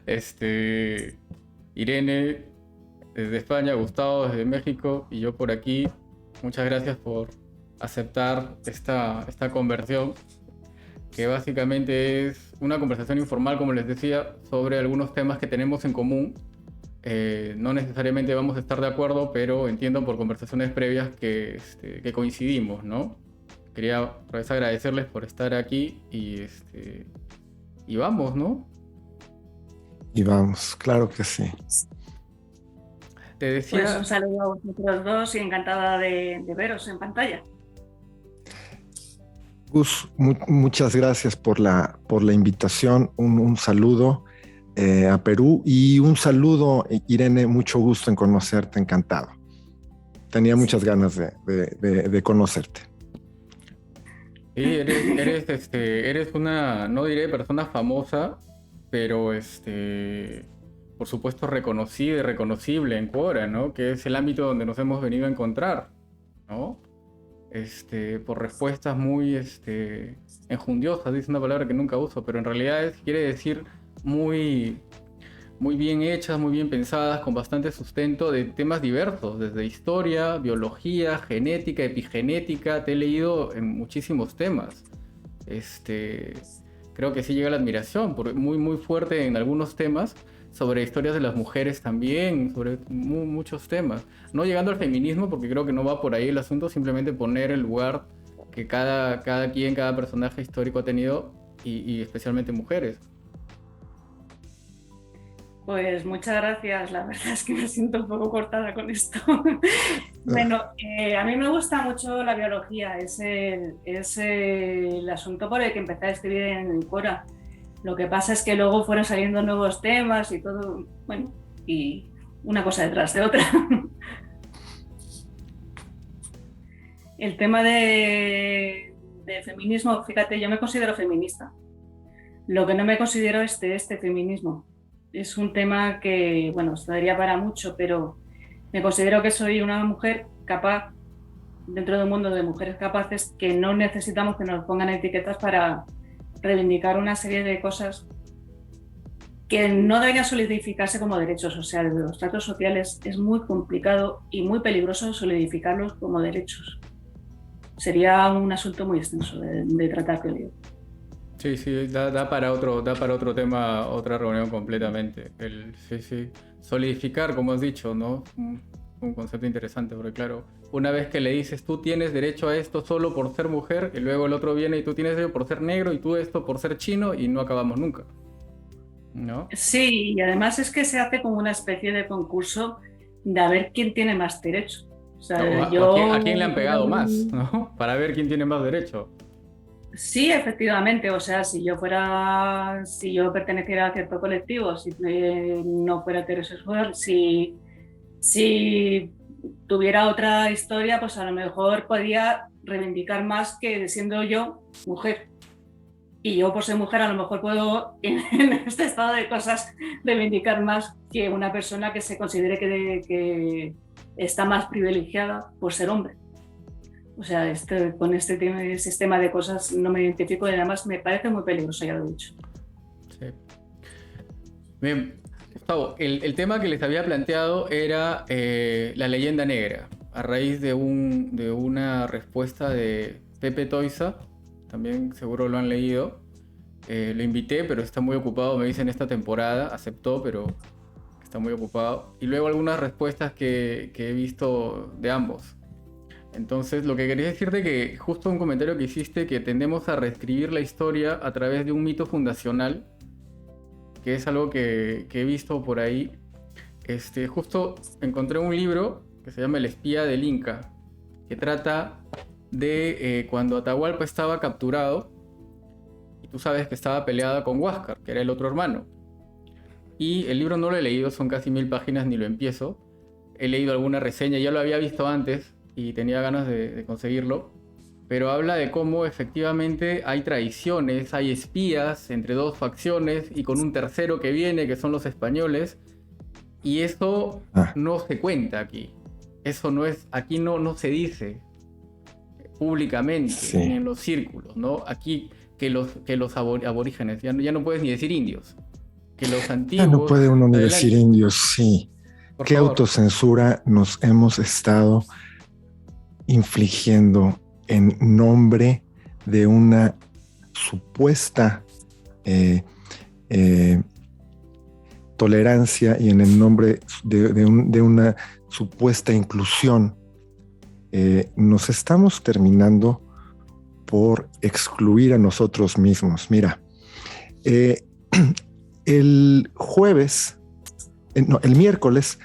Este, Irene desde España, Gustavo desde México y yo por aquí. Muchas gracias por aceptar esta conversión, que básicamente es una conversación informal, como les decía, sobre algunos temas que tenemos en común. No necesariamente vamos a estar de acuerdo, pero entiendo por conversaciones previas que coincidimos, ¿no? Quería otra vez agradecerles por estar aquí y vamos, ¿no? Y vamos, claro que sí. Te Pues un decía, saludo a vosotros dos y encantada de veros en pantalla. Gus, muchas gracias por la invitación. Un saludo a Perú y un saludo, Irene, mucho gusto en conocerte, encantado. Tenía muchas ganas de conocerte. sí, eres una, no diré persona famosa, pero por supuesto reconocida y reconocible en Quora, ¿no? Que es el ámbito donde nos hemos venido a encontrar, ¿no? Por respuestas muy enjundiosas, dice una palabra que nunca uso, pero en realidad quiere decir muy, muy bien hechas, muy bien pensadas, con bastante sustento de temas diversos, desde historia, biología, genética, epigenética. Te he leído en muchísimos temas. Este, Creo que sí llega la admiración, porque muy, muy fuerte en algunos temas, sobre historias de las mujeres también, sobre muchos temas. No llegando al feminismo, porque creo que no va por ahí el asunto, simplemente poner el lugar que cada quien, cada personaje histórico ha tenido, y especialmente mujeres. Pues muchas gracias, la verdad es que me siento un poco cortada con esto. Bueno, a mí me gusta mucho la biología, es el asunto por el que empecé a escribir en el Cora. Lo que pasa es que luego fueron saliendo nuevos temas y todo, bueno, y una cosa detrás de otra. El tema de feminismo, fíjate, yo me considero feminista. Lo que no me considero es de este feminismo. Es un tema que, bueno, se daría para mucho, pero me considero que soy una mujer capaz, dentro de un mundo de mujeres capaces, que no necesitamos que nos pongan etiquetas para reivindicar una serie de cosas que no deberían solidificarse como derechos. O sea, desde los tratos sociales es muy complicado y muy peligroso solidificarlos como derechos. Sería un asunto muy extenso de tratar, creo yo. Sí, sí, da para otro tema, otra reunión completamente. Sí, sí. Solidificar, como has dicho, ¿no? Un concepto interesante, porque claro, una vez que le dices tú tienes derecho a esto solo por ser mujer, y luego el otro viene y tú tienes derecho por ser negro, y tú esto por ser chino, y no acabamos nunca, ¿no? Sí, y además es que se hace como una especie de concurso de a ver quién tiene más derecho. O sea, O a yo quién le han pegado más, ¿no? Para ver quién tiene más derecho. sí, efectivamente, o sea, si yo perteneciera a cierto colectivo, si no fuera heterosexual, si tuviera otra historia, pues a lo mejor podría reivindicar más que siendo yo mujer. Y yo por ser mujer a lo mejor puedo en este estado de cosas reivindicar más que una persona que se considere que está más privilegiada por ser hombre. O sea, con este sistema de cosas no me identifico y además me parece muy peligroso, ya lo he dicho. Sí. Bien, Gustavo, el tema que les había planteado era la leyenda negra, a raíz de una respuesta de Pepe Toiza, también seguro lo han leído. Lo invité, pero está muy ocupado, me dicen esta temporada, aceptó, pero está muy ocupado. Y luego algunas respuestas que he visto de ambos. Entonces, lo que quería decirte que justo un comentario que hiciste, que tendemos a reescribir la historia a través de un mito fundacional, que es algo que he visto por ahí. Justo encontré un libro que se llama El espía del Inca, que trata de cuando Atahualpa estaba capturado, y tú sabes que estaba peleada con Huáscar, que era el otro hermano. Y el libro no lo he leído, son casi 1000 páginas, ni lo empiezo. He leído alguna reseña, ya lo había visto antes y tenía ganas de conseguirlo. Pero habla de cómo efectivamente hay traiciones, hay espías entre dos facciones y con un tercero que viene, que son los españoles. Y eso Ah, no se cuenta aquí. Eso no es, aquí no se dice públicamente ni sí, en los círculos, ¿no? Aquí que los aborígenes, ya no puedes ni decir indios, que los Ya no antiguos... puede uno ni decir Adelante, indios, sí. por ¿Qué favor. autocensura nos hemos estado infligiendo en nombre de una supuesta eh, eh, tolerancia y en el nombre de una supuesta inclusión? Nos estamos terminando por excluir a nosotros mismos. Mira, eh, el jueves, no, el miércoles,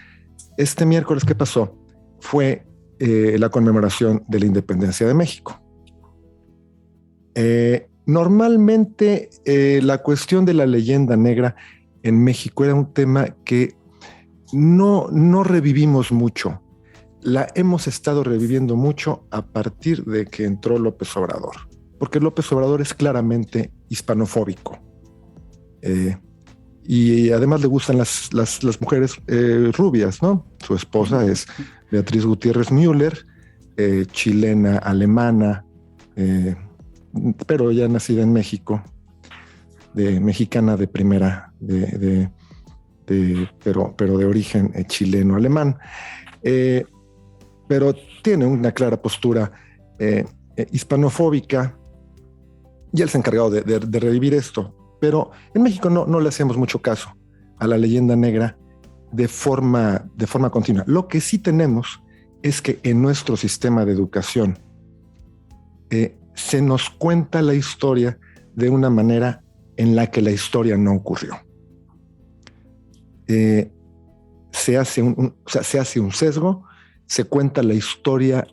este miércoles, ¿qué pasó? Fue la conmemoración de la independencia de México. Normalmente la cuestión de la leyenda negra en México era un tema que no revivimos mucho. La hemos estado reviviendo mucho a partir de que entró López Obrador, porque López Obrador es claramente hispanofóbico. Y además le gustan las mujeres rubias, ¿no? Su esposa es Beatriz Gutiérrez Müller, chilena, alemana, pero ya nacida en México, mexicana de primera, pero de origen chileno-alemán. Pero tiene una clara postura hispanofóbica y él se ha encargado de revivir esto. Pero en México no le hacemos mucho caso a la leyenda negra de forma continua. Lo que sí tenemos es que en nuestro sistema de educación se nos cuenta la historia de una manera en la que la historia no ocurrió. Se hace un sesgo, se cuenta la historia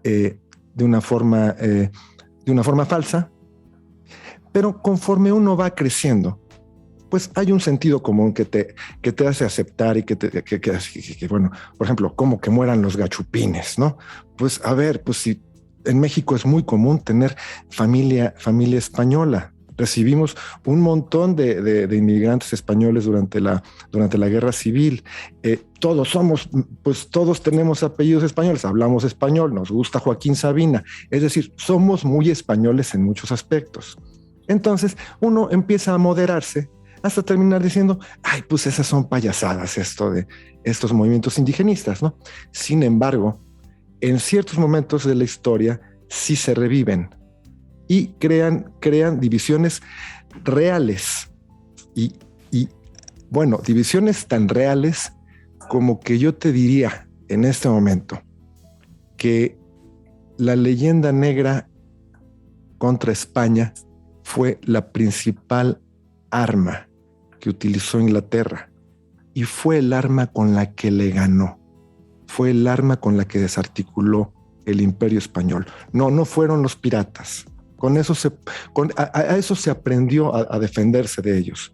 de una forma falsa, pero conforme uno va creciendo, pues hay un sentido común que te hace aceptar y que, bueno, por ejemplo, como que mueran los gachupines, ¿no? Pues a ver, pues si en México es muy común tener familia española. Recibimos un montón de inmigrantes españoles durante la Guerra Civil. Todos tenemos apellidos españoles, hablamos español, nos gusta Joaquín Sabina. Es decir, somos muy españoles en muchos aspectos. Entonces, uno empieza a moderarse hasta terminar diciendo, ay, pues esas son payasadas, esto de estos movimientos indigenistas, ¿no? Sin embargo, en ciertos momentos de la historia sí se reviven y crean divisiones reales y bueno, divisiones tan reales como que yo te diría en este momento que la leyenda negra contra España fue la principal arma que utilizó Inglaterra y fue el arma con la que le ganó, fue el arma con la que desarticuló el Imperio Español. No fueron los piratas. Con eso a eso se aprendió a defenderse de ellos.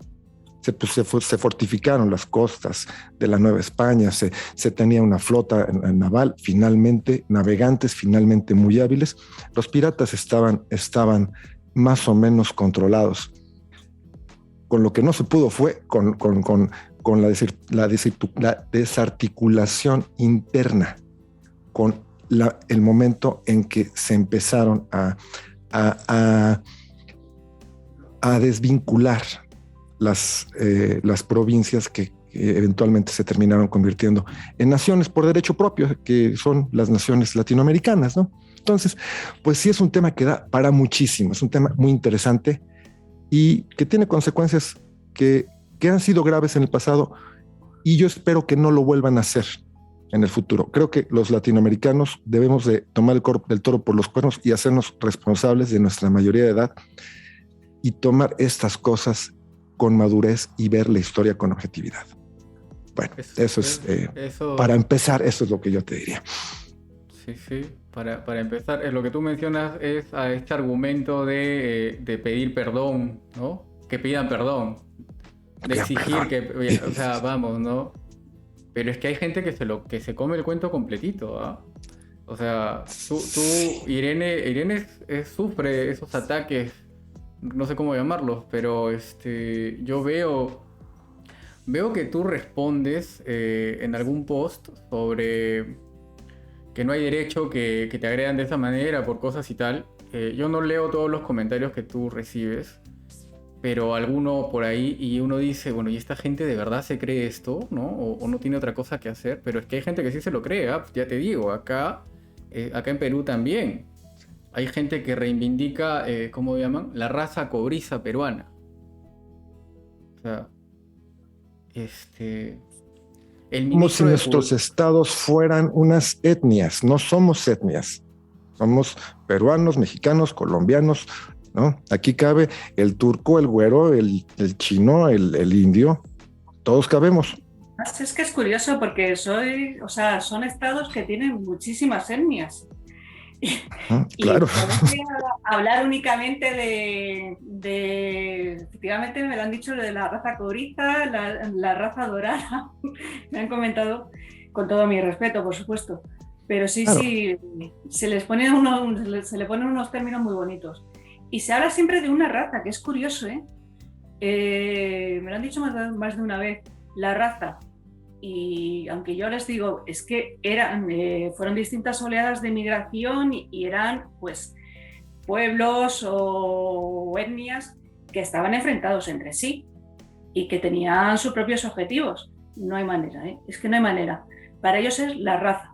Se fortificaron las costas de la Nueva España, se tenía una flota naval, finalmente, navegantes finalmente muy hábiles. Los piratas estaban más o menos controlados. Con lo que no se pudo fue con la desarticulación interna, con el momento en que se empezaron a desvincular las provincias que eventualmente se terminaron convirtiendo en naciones por derecho propio, que son las naciones latinoamericanas, ¿no? Entonces, pues sí es un tema que da para muchísimo, es un tema muy interesante y que tiene consecuencias que han sido graves en el pasado y yo espero que no lo vuelvan a hacer en el futuro. Creo que los latinoamericanos debemos de tomar el toro por los cuernos y hacernos responsables de nuestra mayoría de edad y tomar estas cosas con madurez y ver la historia con objetividad. Bueno, para empezar, eso es lo que yo te diría. Sí. Para empezar, lo que tú mencionas es a este argumento de pedir perdón, ¿no? Que pidan perdón. De exigir que, o sea, vamos, ¿no? Pero es que hay gente que se come el cuento completito, ¿ah? O sea, tú Irene sufre esos ataques, no sé cómo llamarlos, pero yo veo que tú respondes en algún post sobre que no hay derecho que te agredan de esa manera por cosas y tal. Yo no leo todos los comentarios que tú recibes, pero alguno por ahí y uno dice, bueno, ¿y esta gente de verdad se cree esto, no? O no tiene otra cosa que hacer, pero es que hay gente que sí se lo cree, ¿ah? Ya te digo, acá en Perú también hay gente que reivindica, ¿cómo llaman? La raza cobriza peruana. O sea, este, el Como si ministro de nuestros estados fueran unas etnias. No somos etnias. Somos peruanos, mexicanos, colombianos, ¿no? Aquí cabe el turco, el güero, el chino, el indio. Todos cabemos. Es que es curioso porque son estados que tienen muchísimas etnias. Y Claro. hablar únicamente efectivamente me lo han dicho de la raza cobriza, la raza dorada, me han comentado, con todo mi respeto, por supuesto, pero sí, Claro. sí, se le ponen unos términos muy bonitos. Y se habla siempre de una raza, que es curioso, ¿eh? Me lo han dicho más de una vez, la raza. Y aunque yo les digo, es que fueron distintas oleadas de migración y eran pues pueblos o etnias que estaban enfrentados entre sí y que tenían sus propios objetivos. No hay manera, ¿eh? Es que no hay manera. Para ellos es la raza.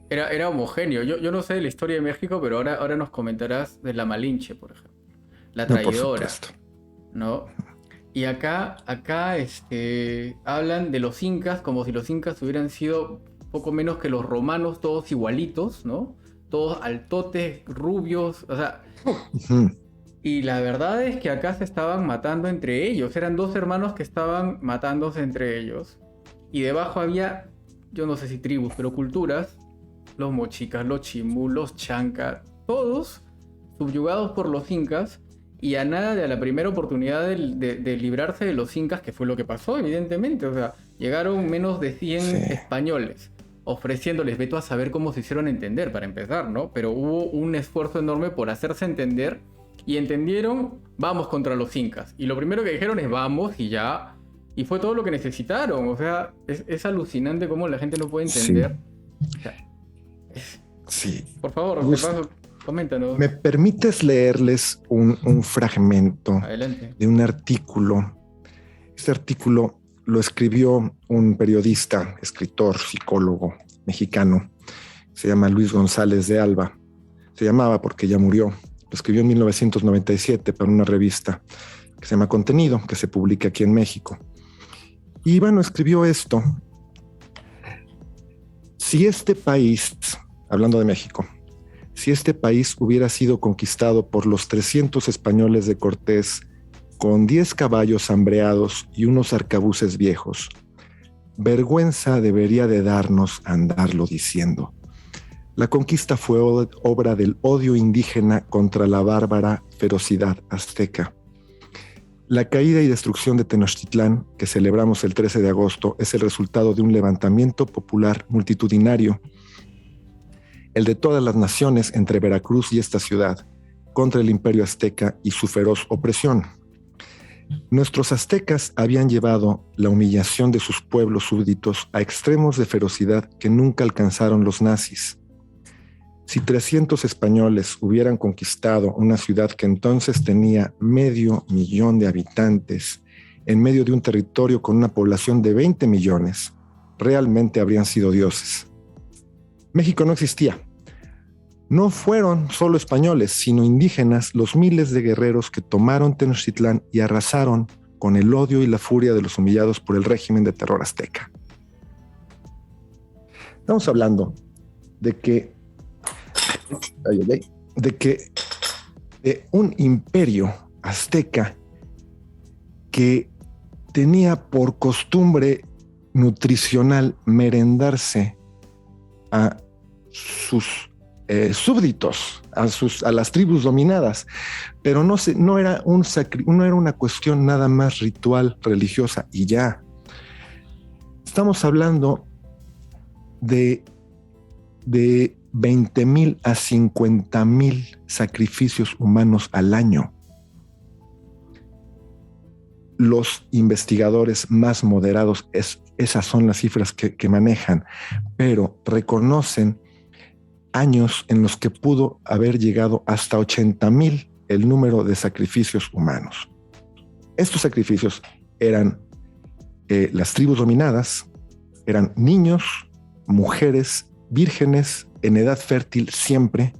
Era homogéneo. Yo no sé de la historia de México, pero ahora nos comentarás de la Malinche, por ejemplo. La No, por traidora, supuesto. ¿no? Y acá hablan de los incas como si los incas hubieran sido poco menos que los romanos, todos igualitos, ¿no? Todos altotes, rubios, o sea... Ujú. Y la verdad es que acá se estaban matando entre ellos. Eran dos hermanos que estaban matándose entre ellos. Y debajo había, yo no sé si tribus, pero culturas. Los mochicas, los chimbú, los chancas, todos subyugados por los incas. Y a nada de la primera oportunidad de librarse de los incas, que fue lo que pasó, evidentemente. O sea, llegaron menos de 100 Sí. españoles ofreciéndoles, veto a saber cómo se hicieron entender para empezar, ¿no? Pero hubo un esfuerzo enorme por hacerse entender y entendieron, vamos contra los incas. Y lo primero que dijeron es vamos y ya. Y fue todo lo que necesitaron. O sea, es alucinante cómo la gente no puede entender. O sea, Sí. por favor, de Gus, paso, coméntanos. ¿me permites leerles un fragmento Adelante. de un artículo? Este artículo lo escribió un periodista, escritor, psicólogo mexicano. Se llama Luis González de Alba. Se llamaba porque ya murió. Lo escribió en 1997 para una revista que se llama Contenido, que se publica aquí en México. Y bueno, escribió esto. Si este país, hablando de México, si este país hubiera sido conquistado por los 300 españoles de Cortés con 10 caballos hambreados y unos arcabuces viejos, vergüenza debería de darnos andarlo diciendo. La conquista fue obra del odio indígena contra la bárbara ferocidad azteca. La caída y destrucción de Tenochtitlán, que celebramos el 13 de agosto, es el resultado de un levantamiento popular multitudinario, el de todas las naciones entre Veracruz y esta ciudad, contra el imperio azteca y su feroz opresión. Nuestros aztecas habían llevado la humillación de sus pueblos súbditos a extremos de ferocidad que nunca alcanzaron los nazis. Si 300 españoles hubieran conquistado una ciudad que entonces tenía 500,000 de habitantes en medio de un territorio con una población de 20 millones, realmente habrían sido dioses. México no existía. No fueron solo españoles, sino indígenas los miles de guerreros que tomaron Tenochtitlán y arrasaron con el odio y la furia de los humillados por el régimen de terror azteca. Estamos hablando de un imperio azteca que tenía por costumbre nutricional merendarse a sus súbditos, a las tribus dominadas, pero no era una cuestión nada más ritual, religiosa y ya. Estamos hablando de 20,000 a 50,000 sacrificios humanos al año. Los investigadores más moderados, esas son las cifras que manejan, pero reconocen años en los que pudo haber llegado hasta 80,000 el número de sacrificios humanos. Estos sacrificios eran las tribus dominadas, eran niños, mujeres, vírgenes, en edad fértil siempre,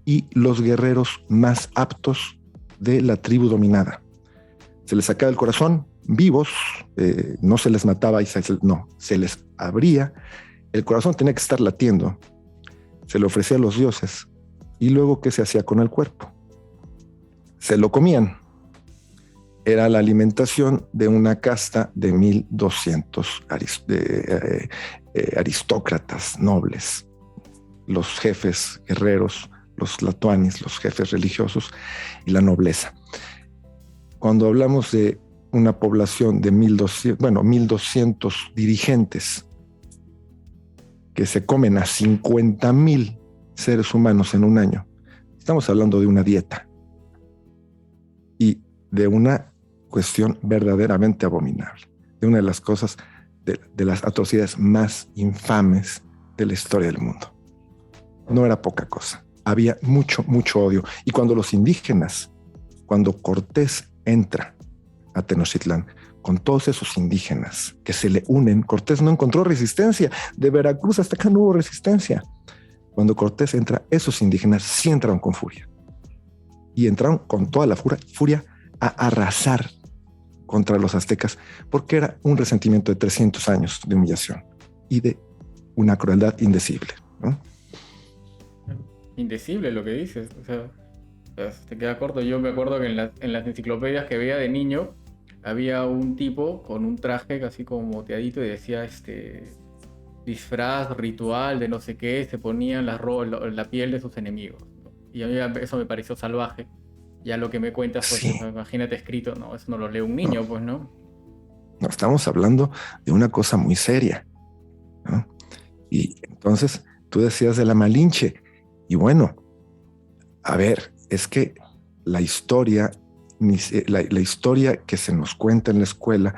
y los guerreros más aptos de la tribu dominada. Se les sacaba el corazón vivos, no se les mataba, se les abría, el corazón tenía que estar latiendo, se le ofrecía a los dioses, y luego, ¿qué se hacía con el cuerpo? Se lo comían. Era la alimentación de una casta de 1200 aristócratas nobles, los jefes guerreros, los tlatoanis, los jefes religiosos y la nobleza. Cuando hablamos de una población de 1200 dirigentes que se comen a 50,000 seres humanos en un año, estamos hablando de una dieta y de una cuestión verdaderamente abominable, de una de las cosas, de las atrocidades más infames de la historia del mundo. No era poca cosa, había mucho, mucho odio. Y cuando los indígenas, cuando Cortés entra a Tenochtitlán con todos esos indígenas que se le unen, Cortés no encontró resistencia. De Veracruz hasta acá no hubo resistencia. Cuando Cortés entra, esos indígenas sí entraron con furia. Y entraron con toda la furia a arrasar contra los aztecas, porque era un resentimiento de 300 años de humillación y de una crueldad indecible, ¿no? Indecible lo que dices, o sea, te queda corto. Yo me acuerdo que en las enciclopedias que veía de niño había un tipo con un traje casi como moteadito y decía disfraz ritual de no sé qué, se ponían la piel de sus enemigos, ¿no? Y a mí eso me pareció salvaje. Ya lo que me cuentas, pues, Sí. imagínate escrito, ¿no? Eso no lo lee un niño, No. pues, ¿no? No, estamos hablando de una cosa muy seria, ¿no? Y entonces tú decías de la Malinche, y bueno, a ver, es que la historia que se nos cuenta en la escuela,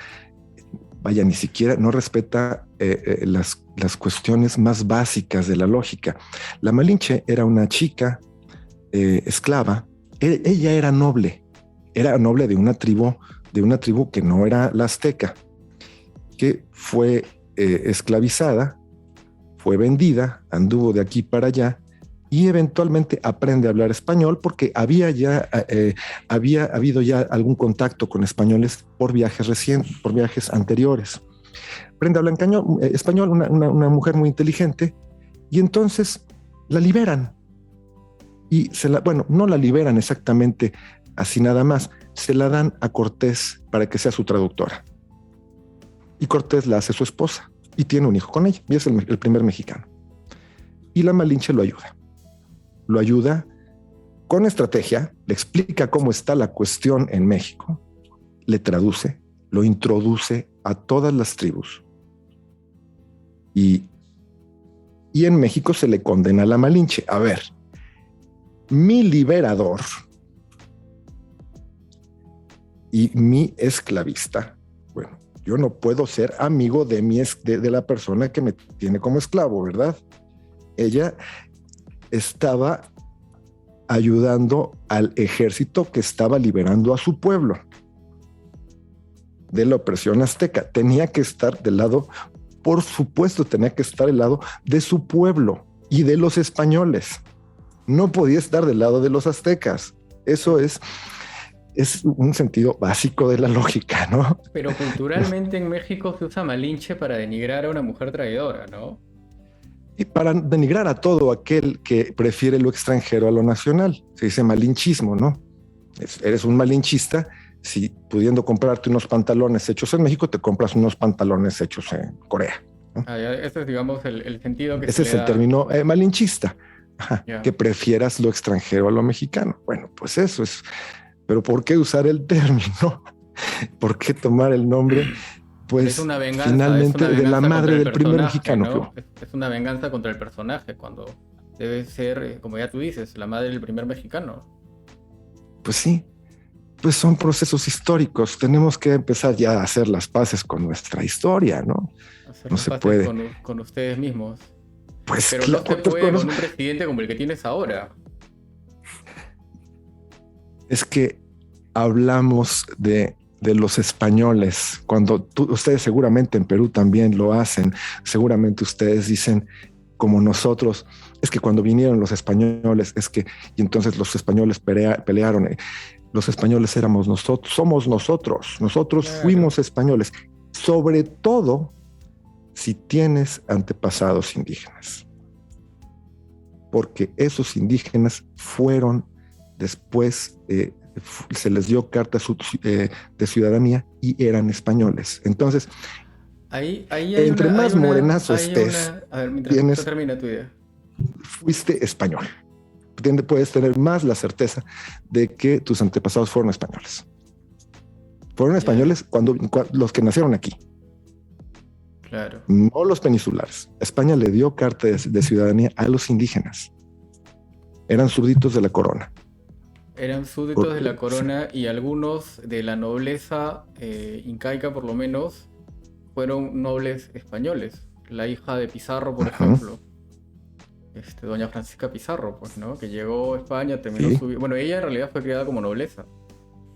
vaya, ni siquiera no respeta las cuestiones más básicas de la lógica. La Malinche era una chica esclava. Ella era noble de una tribu que no era la azteca, que fue esclavizada, fue vendida, anduvo de aquí para allá y eventualmente aprende a hablar español porque había habido ya algún contacto con españoles por viajes anteriores. Aprende a hablar español, una mujer muy inteligente, y entonces la liberan. Y no la liberan exactamente así nada más, se la dan a Cortés para que sea su traductora. Y Cortés la hace su esposa y tiene un hijo con ella, y es el primer mexicano. Y la Malinche lo ayuda con estrategia, le explica cómo está la cuestión en México, le traduce, lo introduce a todas las tribus. Y en México se le condena a la Malinche. A ver, mi liberador y mi esclavista, bueno, yo no puedo ser amigo de la persona que me tiene como esclavo, ¿verdad? Ella estaba ayudando al ejército que estaba liberando a su pueblo de la opresión azteca. Tenía que estar del lado, por supuesto, tenía que estar del lado de su pueblo y de los españoles. No podía estar del lado de los aztecas. Eso es un sentido básico de la lógica, ¿no? Pero culturalmente en México se usa Malinche para denigrar a una mujer traidora, ¿no? Y para denigrar a todo aquel que prefiere lo extranjero a lo nacional. Se dice malinchismo, ¿no? Eres un malinchista si pudiendo comprarte unos pantalones hechos en México, te compras unos pantalones hechos en Corea, ¿no? Ese es, digamos, el sentido que ese es el término malinchista. Yeah. Que prefieras lo extranjero a lo mexicano. Bueno, pues eso es. Pero ¿por qué usar el término? ¿Por qué tomar el nombre? Pues es una venganza, finalmente de la madre del primer mexicano. ¿no? Es una venganza contra el personaje, cuando debe ser, como ya tú dices, la madre del primer mexicano. Pues sí, pues son procesos históricos. Tenemos que empezar ya a hacer las paces con nuestra historia, ¿no? Hacer no las se paces puede. Con ustedes mismos. Pues pero claro, no se puede con un presidente como el que tienes ahora. Es que hablamos de los españoles, cuando ustedes seguramente en Perú también lo hacen, seguramente ustedes dicen como nosotros, es que cuando vinieron los españoles, es que, y entonces los españoles pelearon, los españoles éramos nosotros, somos nosotros Claro. fuimos españoles, sobre todo si tienes antepasados indígenas, porque esos indígenas fueron después, se les dio carta de ciudadanía y eran españoles. Entonces, Ahí entre más morenazo estés, a ver, mientras tienes, termina tu idea. fuiste español. Puedes tener más la certeza de que tus antepasados fueron españoles. Fueron Ya, españoles cuando los que nacieron aquí, claro. no los peninsulares. España le dio carta de ciudadanía a los indígenas. Eran súbditos de la corona. Eran súbditos de la Sí. corona y algunos de la nobleza incaica, por lo menos, fueron nobles españoles. La hija de Pizarro, por Ajá, ejemplo, doña Francisca Pizarro, pues, ¿no? Que llegó a España, terminó sí, su vida. Bueno, ella en realidad fue criada como nobleza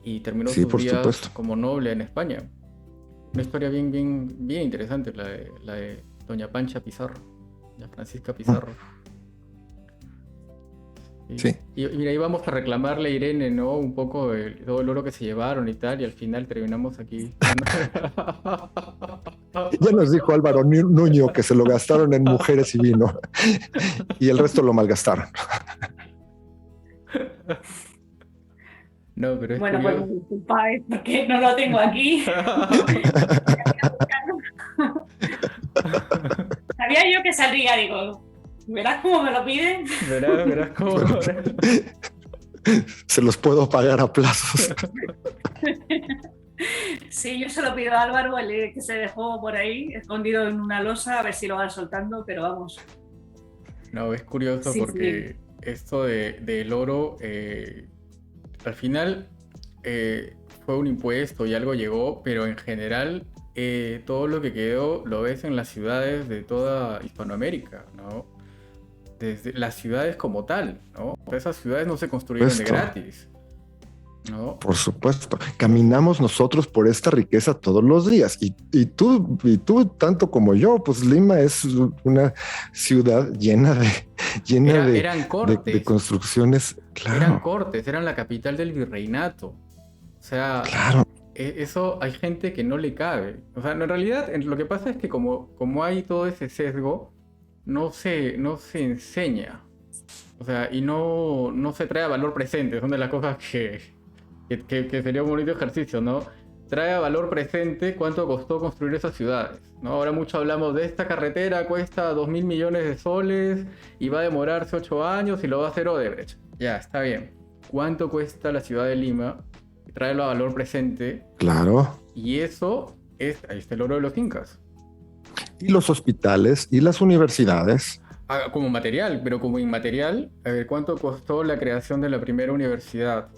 y terminó sí, sus por días supuesto. como noble en España. Una historia bien, bien, bien interesante, la de doña Pancha Pizarro, doña Francisca Pizarro. Sí. Y mira, íbamos a reclamarle a Irene, ¿no? Un poco todo el oro que se llevaron y tal, y al final terminamos aquí. Ya nos dijo Álvaro Nuño que se lo gastaron en mujeres y vino y el resto lo malgastaron. No, pero es Bueno, pues curioso. disculpa, es porque no lo tengo aquí. Sabía yo que saldría, digo, ¿verás cómo me lo piden? Verás, verás cómo. Se los puedo pagar a plazos. Sí, yo se lo pido a Álvaro, el que se dejó por ahí, escondido en una losa, a ver si lo va soltando, pero vamos. No, es curioso Sí, sí. porque esto del oro, al final fue un impuesto y algo llegó, pero en general todo lo que quedó lo ves en las ciudades de toda Hispanoamérica, ¿no? Desde las ciudades como tal, ¿no? Esas ciudades no se construyeron de Esto, gratis, ¿no? por supuesto. Caminamos nosotros por esta riqueza todos los días. Y tú tanto como yo, pues Lima es una ciudad llena Eran de cortes, construcciones. eran Claro, cortes, eran la capital del virreinato. O sea, claro. eso hay gente que no le cabe. O sea, no, en realidad lo que pasa es que como hay todo ese sesgo, no se enseña. O sea, y no se trae a valor presente. Son de las cosas que sería un bonito ejercicio, ¿no? Trae a valor presente cuánto costó construir esas ciudades, ¿no? Ahora mucho hablamos de esta carretera, cuesta 2.000 millones de soles y va a demorarse 8 años y lo va a hacer Odebrecht. Ya, está bien. ¿Cuánto cuesta la ciudad de Lima? Tráelo a valor presente Claro. y eso ahí está el oro de los incas. Y los hospitales y las universidades. Ah, como material, pero como inmaterial, a ver, ¿cuánto costó la creación de la primera universidad?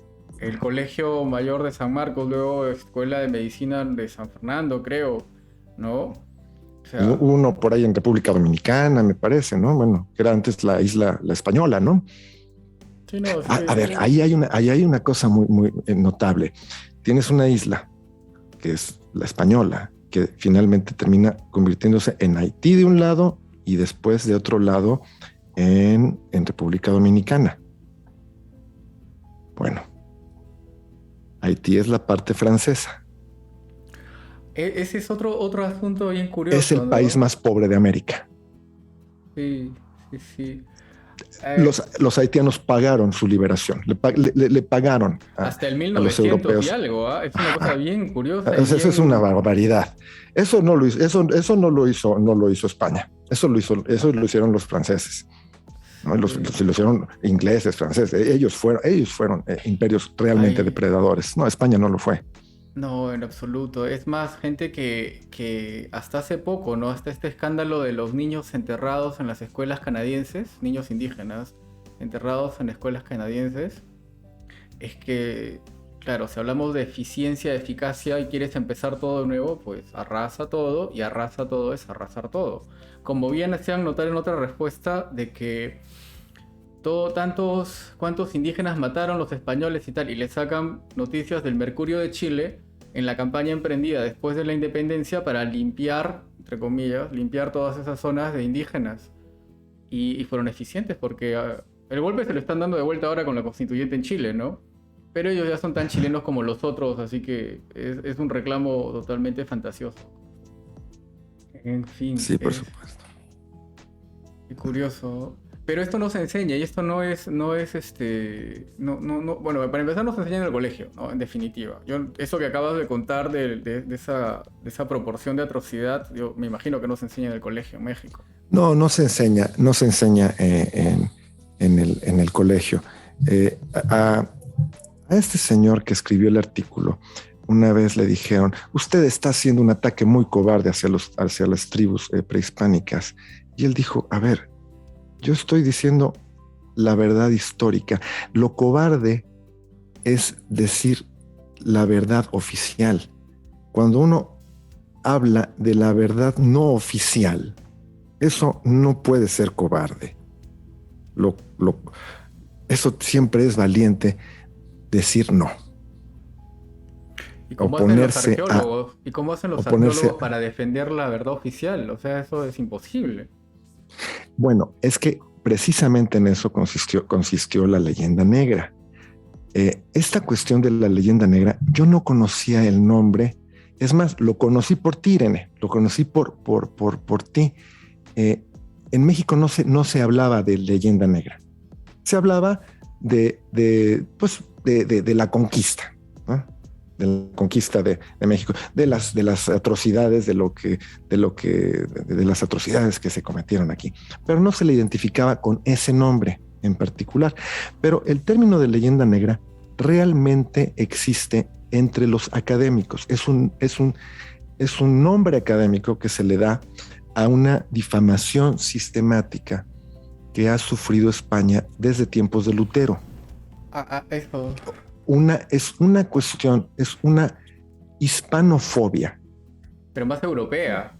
El Colegio Mayor de San Marcos, luego Escuela de Medicina de San Fernando, creo, ¿no? O sea, Uno por ahí en República Dominicana, me parece, ¿no? Bueno, que era antes la isla, la española, ¿no? sí, no, A ver, ahí hay una cosa muy notable. Tienes una isla, que es la española, que finalmente termina convirtiéndose en Haití de un lado y después de otro lado en República Dominicana. Bueno, Haití es la parte francesa. ese es otro asunto bien Es el curioso, país ¿no? más pobre de América. Sí, sí, sí. Los haitianos pagaron su liberación, le pagaron Hasta el a los 1900 y europeos. algo, ¿ah? Es una cosa Ajá. bien curiosa y Eso es una bien... barbaridad. Eso no lo hizo España. Eso lo hicieron los franceses. ¿No? Lo hicieron ingleses, franceses. Ellos fueron imperios realmente Hay, depredadores. No, España no lo fue. No, en absoluto. Es más, gente que hasta hace poco, ¿no? Hasta este escándalo de los niños enterrados en las escuelas canadienses, niños indígenas enterrados en escuelas canadienses, es que, claro, si hablamos de eficiencia, de eficacia y quieres empezar todo de nuevo, pues arrasa todo y arrasa todo es arrasar todo. Como bien hacían notar en otra respuesta de que cuántos indígenas mataron los españoles y tal, y le sacan noticias del Mercurio de Chile en la campaña emprendida después de la independencia para limpiar, entre comillas, limpiar todas esas zonas de indígenas. Y fueron eficientes porque el golpe se lo están dando de vuelta ahora con la constituyente en Chile, ¿no? Pero ellos ya son tan chilenos como los otros, así que es un reclamo totalmente fantasioso. En fin, Sí, por supuesto. qué curioso. Pero esto no se enseña y esto no es bueno, para empezar no se enseña en el colegio, ¿no? En definitiva. Eso que acabas de contar de esa proporción de atrocidad, yo me imagino que no se enseña en el colegio en México. No, no se enseña en el colegio. A este señor que escribió el artículo, una vez le dijeron, usted está haciendo un ataque muy cobarde hacia las tribus prehispánicas. Y él dijo, a ver, yo estoy diciendo la verdad histórica. Lo cobarde es decir la verdad oficial. Cuando uno habla de la verdad no oficial, eso no puede ser cobarde. Eso siempre es valiente decir no. ¿Y cómo hacen los arqueólogos para defender la verdad oficial? O sea, eso es imposible. Bueno, es que precisamente en eso consistió la leyenda negra. Esta cuestión de la leyenda negra, yo no conocía el nombre. Es más, lo conocí por ti, Irene. Lo conocí por ti. En México no se hablaba de leyenda negra. Se hablaba de la conquista, ¿no? De la conquista de México, de las atrocidades, de las atrocidades que se cometieron aquí. Pero no se le identificaba con ese nombre en particular. Pero el término de leyenda negra realmente existe entre los académicos. Es un nombre académico que se le da a una difamación sistemática que ha sufrido España desde tiempos de Lutero. Eso. Es una hispanofobia. Pero más europea.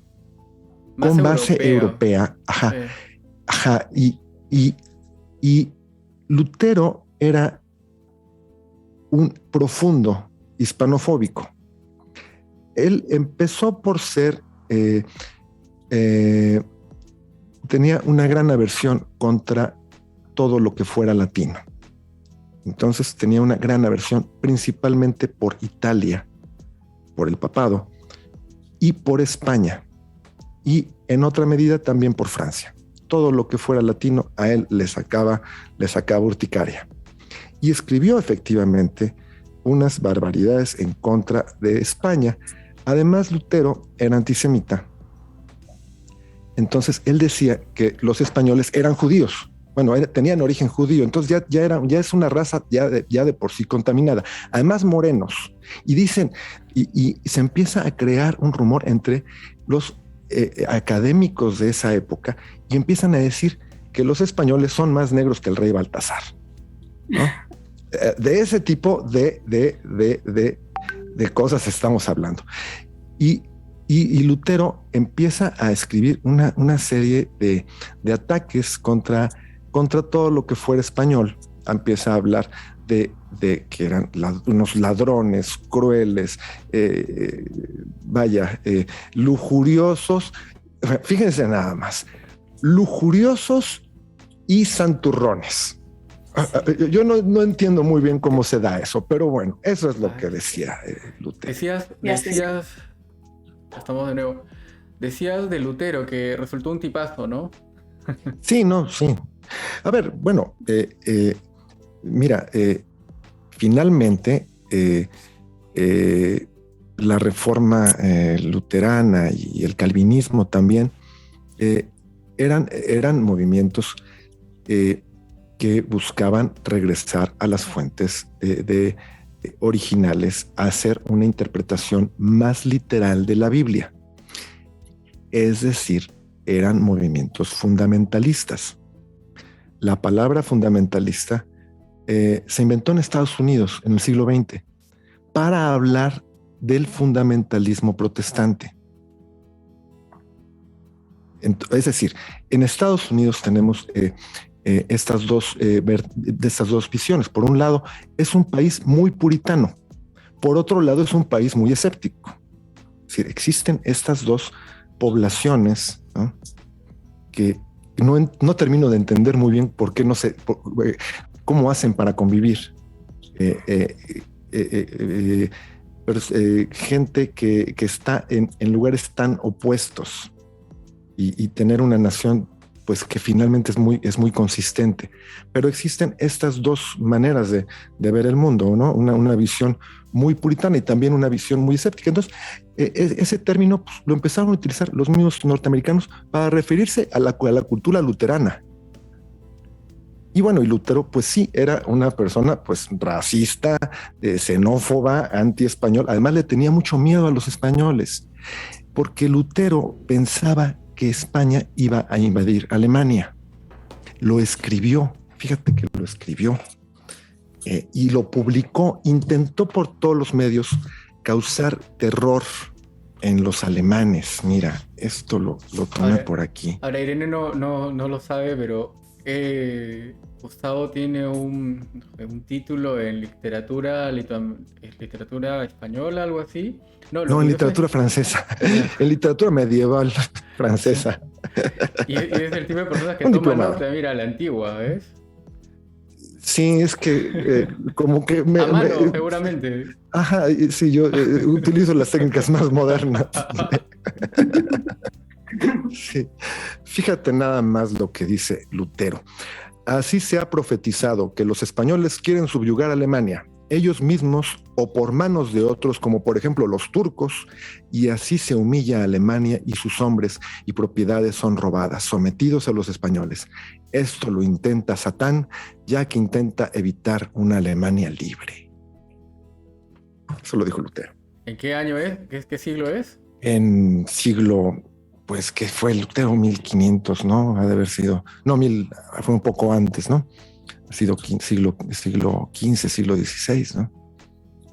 Con base europea. Ajá. Sí. Ajá. Y Lutero era un profundo hispanofóbico. Él empezó por ser... tenía una gran aversión contra todo lo que fuera latino. Entonces tenía una gran aversión principalmente por Italia, por el papado y por España, y en otra medida también por Francia. Todo lo que fuera latino a él le sacaba urticaria. Y escribió efectivamente unas barbaridades en contra de España. Además, Lutero era antisemita. Entonces él decía que los españoles eran judíos. Bueno, tenían origen judío, entonces ya es una raza ya de por sí contaminada. Además, morenos. Y dicen, y se empieza a crear un rumor entre los académicos de esa época y empiezan a decir que los españoles son más negros que el rey Baltasar, ¿no? De ese tipo de cosas estamos hablando. Y Lutero empieza a escribir una serie de ataques contra todo lo que fuera español. Empieza a hablar de que eran unos ladrones crueles, lujuriosos. Fíjense nada más, lujuriosos y santurrones. Yo no entiendo muy bien cómo se da eso, pero bueno, eso es lo que decía Lutero. Decías, estamos de nuevo, decías de Lutero que resultó un tipazo, ¿no? Sí. A ver, bueno, mira, finalmente la reforma luterana y el calvinismo también eran movimientos que buscaban regresar a las fuentes originales, a hacer una interpretación más literal de la Biblia. Es decir, eran movimientos fundamentalistas. La palabra fundamentalista se inventó en Estados Unidos en el siglo XX para hablar del fundamentalismo protestante. Es decir, en Estados Unidos tenemos de estas dos visiones. Por un lado, es un país muy puritano. Por otro lado, es un país muy escéptico. Es decir, existen estas dos poblaciones, ¿no?, que no termino de entender muy bien por qué cómo hacen para convivir. Gente que está en lugares tan opuestos y tener una nación pues que finalmente es muy consistente. Pero existen estas dos maneras de ver el mundo, ¿no? Una visión muy puritana y también una visión muy escéptica. Entonces, ese término pues, lo empezaron a utilizar los mismos norteamericanos para referirse a la cultura luterana. Y bueno, y Lutero, pues sí, era una persona pues racista, xenófoba, anti-español. Además, le tenía mucho miedo a los españoles, porque Lutero pensaba que España iba a invadir Alemania. Lo escribió, fíjate que lo escribió, y lo publicó. Intentó por todos los medios causar terror en los alemanes. Mira, esto lo tomé por aquí. Ahora, Irene no lo sabe, pero Gustavo tiene un título en literatura española, algo así. No, en literatura francesa, en literatura medieval francesa. Y es el tipo de personas que toma nota, mira, la antigua, ¿ves? Sí, es que como que... a mano, seguramente. Ajá, sí, yo utilizo las técnicas más modernas. Sí. Fíjate nada más lo que dice Lutero. Así se ha profetizado que los españoles quieren subyugar a Alemania, ellos mismos o por manos de otros, como por ejemplo los turcos, y así se humilla a Alemania y sus hombres y propiedades son robadas, sometidos a los españoles. Esto lo intenta Satán, ya que intenta evitar una Alemania libre. Eso lo dijo Lutero. ¿En qué año es? ¿Qué siglo es? En siglo, pues que fue Lutero 1500, ¿no? Ha de haber sido, no, fue un poco antes, ¿no? Ha sido siglo XV, siglo XVI, ¿no?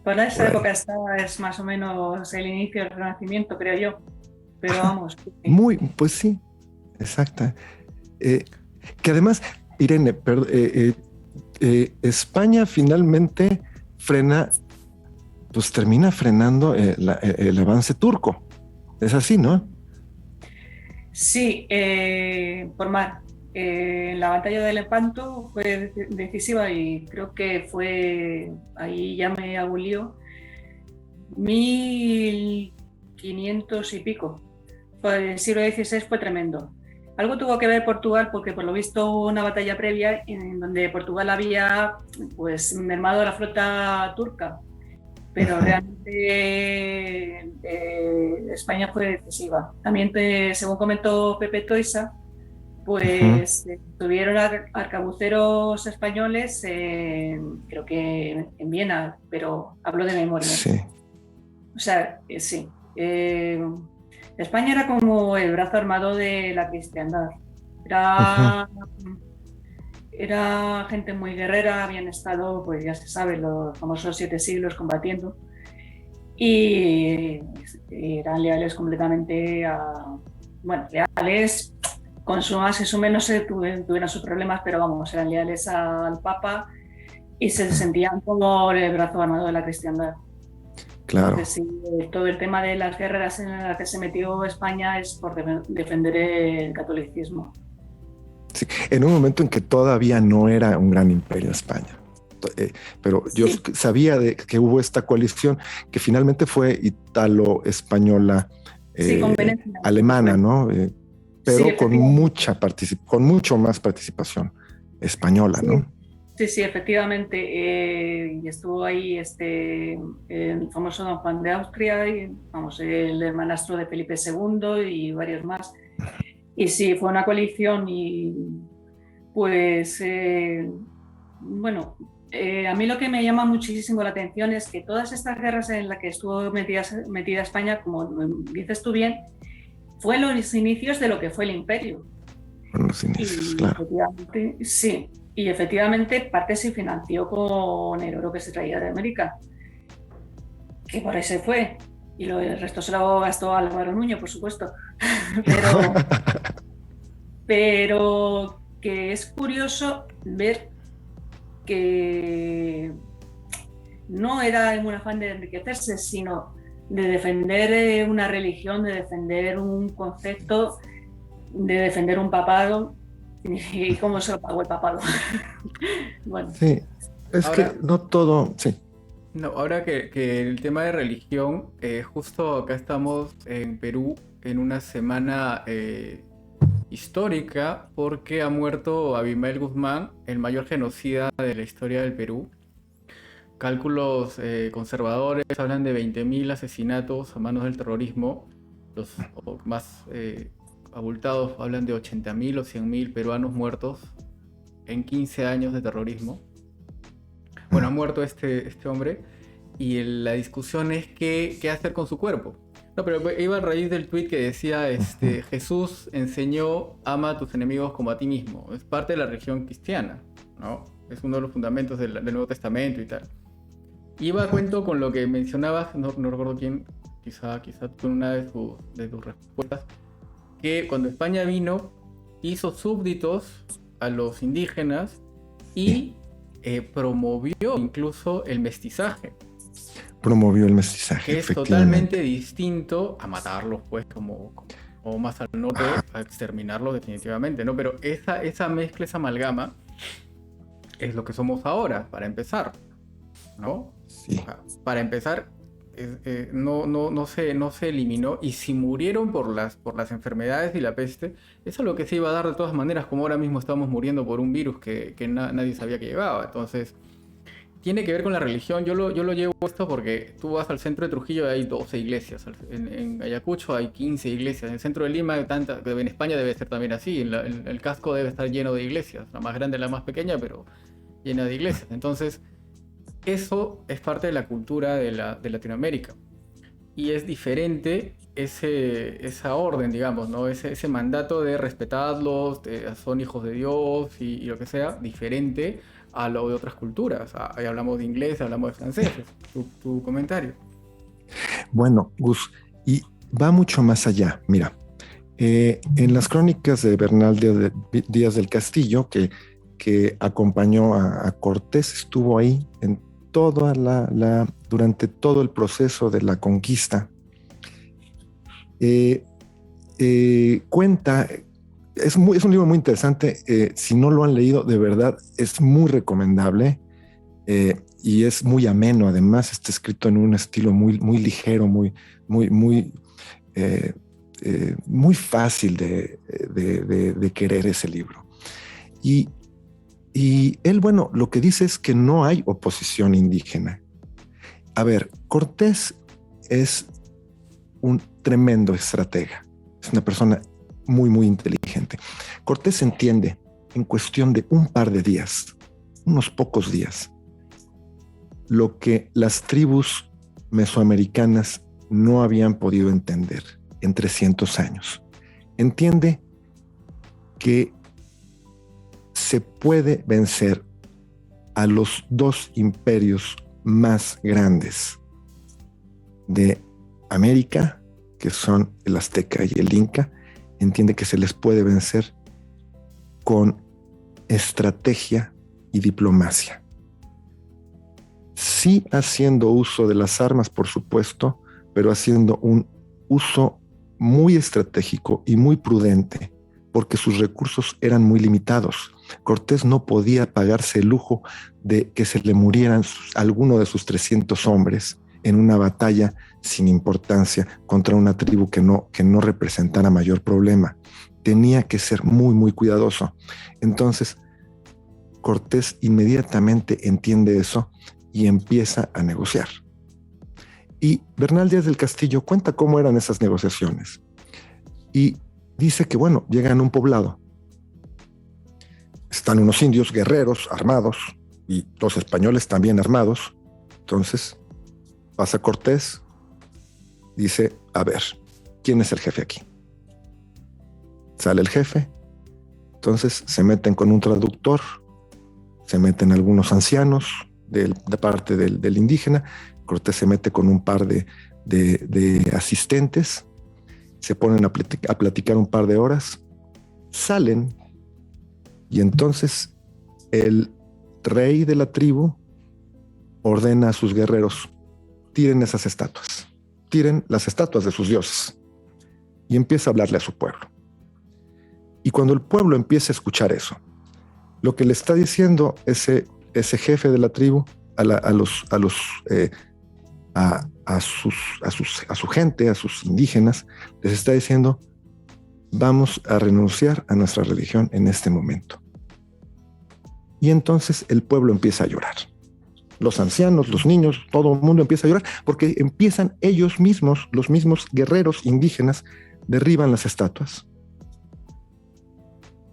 Para esa época es más o menos el inicio del Renacimiento, creo yo. Pero vamos. Pues sí, exacta. Que además, Irene, España finalmente termina frenando el avance turco. Es así, ¿no? Sí, por mar. La batalla de Lepanto fue decisiva y creo que fue, ahí ya me abulió, 1500 y pico. El siglo XVI fue tremendo. Algo tuvo que ver Portugal porque por lo visto hubo una batalla previa en donde Portugal había pues mermado la flota turca, pero realmente España fue decisiva. También, según comentó Pepe Toisa, pues tuvieron arcabuceros españoles, creo que en Viena, pero hablo de memoria. Sí. O sea, sí. España era como el brazo armado de la cristiandad. Era gente muy guerrera, habían estado, pues ya se sabe, los famosos 7 siglos combatiendo y eran leales completamente leales, con su más y su menos tuvieron sus problemas, pero vamos, eran leales al Papa y se sentían como el brazo armado de la cristiandad. Claro. Entonces, sí, todo el tema de las guerras en las que se metió España es por defender el catolicismo. Sí, en un momento en que todavía no era un gran imperio España. Pero yo sabía que hubo esta coalición que finalmente fue italo-española, alemana, ¿no? Pero con mucho más participación española, ¿no? Sí, efectivamente. Y estuvo ahí el famoso Don Juan de Austria, y, el hermanastro de Felipe II y varios más. Y sí, fue una coalición y pues, a mí lo que me llama muchísimo la atención es que todas estas guerras en las que estuvo metida España, como dices tú bien, fue los inicios de lo que fue el imperio. Los inicios, claro. Sí, y efectivamente parte se financió con el oro que se traía de América, que por ahí se fue, y el resto se lo gastó Álvaro Nuño, por supuesto. Pero que es curioso ver que no era en un afán de enriquecerse, sino de defender una religión, de defender un concepto, de defender un papado. ¿Y cómo se lo pagó el papado? Bueno. Sí, es Ahora, que no todo, sí. no, ahora que el tema de religión, justo acá estamos en Perú en una semana histórica porque ha muerto Abimael Guzmán, el mayor genocida de la historia del Perú. Cálculos conservadores hablan de 20.000 asesinatos a manos del terrorismo. Los más abultados hablan de 80.000 o 100.000 peruanos muertos en 15 años de terrorismo. Bueno, ha muerto este hombre y la discusión es qué hacer con su cuerpo. No, pero iba a raíz del tweet que decía, Jesús enseñó, ama a tus enemigos como a ti mismo. Es parte de la religión cristiana, ¿no? Es uno de los fundamentos del Nuevo Testamento y tal. Iba a cuento con lo que mencionabas, no recuerdo quién, quizá tú en una de tus respuestas, que cuando España vino, hizo súbditos a los indígenas y promovió incluso el mestizaje. Promovió el mestizaje, Que es efectivamente. totalmente distinto a matarlos, pues, o más al norte, a exterminarlos definitivamente, ¿no? Pero esa mezcla, esa amalgama, es lo que somos ahora, para empezar, ¿no? Sí. Para empezar, no se eliminó, y si murieron por las enfermedades y la peste, eso es lo que se iba a dar de todas maneras, como ahora mismo estamos muriendo por un virus que nadie sabía que llegaba. Entonces, tiene que ver con la religión. Yo lo llevo esto porque tú vas al centro de Trujillo y hay 12 iglesias. En Ayacucho hay 15 iglesias. En el centro de Lima hay tantas. En España debe ser también así. El casco debe estar lleno de iglesias. La más grande, la más pequeña, pero llena de iglesias. Entonces, eso es parte de la cultura de Latinoamérica. Y es diferente esa orden, digamos, ¿no? Ese mandato de respetarlos, son hijos de Dios y lo que sea, diferente a lo de otras culturas. Ahí hablamos de inglés, hablamos de francés. Tu comentario. Bueno, Gus, y va mucho más allá. Mira, en las crónicas de Bernal Díaz del Castillo, que acompañó a Cortés, estuvo ahí en durante todo el proceso de la conquista. Cuenta, es un libro muy interesante. Si no lo han leído, de verdad, es muy recomendable. Y es muy ameno. Además, está escrito en un estilo muy, muy ligero, muy fácil de querer ese libro. Y él, bueno, lo que dice es que no hay oposición indígena. A ver, Cortés es un tremendo estratega. Es una persona muy, muy inteligente. Cortés entiende en cuestión de un par de días, unos pocos días, lo que las tribus mesoamericanas no habían podido entender en 300 años. Entiende que se puede vencer a los dos imperios más grandes de América, que son el azteca y el inca. Entiende que se les puede vencer con estrategia y diplomacia. Sí haciendo uso de las armas, por supuesto, pero haciendo un uso muy estratégico y muy prudente, porque sus recursos eran muy limitados. Cortés no podía pagarse el lujo de que se le murieran alguno de sus 300 hombres en una batalla sin importancia contra una tribu que no representara mayor problema. Tenía que ser muy, muy cuidadoso. Entonces, Cortés inmediatamente entiende eso y empieza a negociar. Y Bernal Díaz del Castillo cuenta cómo eran esas negociaciones. Y dice que, bueno, llegan a un poblado. Están unos indios guerreros armados y los españoles también armados. Entonces pasa Cortés, dice, a ver, ¿quién es el jefe aquí? Sale el jefe, entonces se meten con un traductor, se meten algunos ancianos de parte del indígena. Cortés se mete con un par de asistentes, se ponen a platicar un par de horas, salen Y entonces el rey de la tribu ordena a sus guerreros: tiren esas estatuas, tiren las estatuas de sus dioses. Y empieza a hablarle a su pueblo. Y cuando el pueblo empieza a escuchar eso, lo que le está diciendo ese jefe de la tribu a su gente, a sus indígenas, les está diciendo: vamos a renunciar a nuestra religión en este momento. Y entonces el pueblo empieza a llorar. Los ancianos, los niños, todo el mundo empieza a llorar porque empiezan ellos mismos, los mismos guerreros indígenas, derriban las estatuas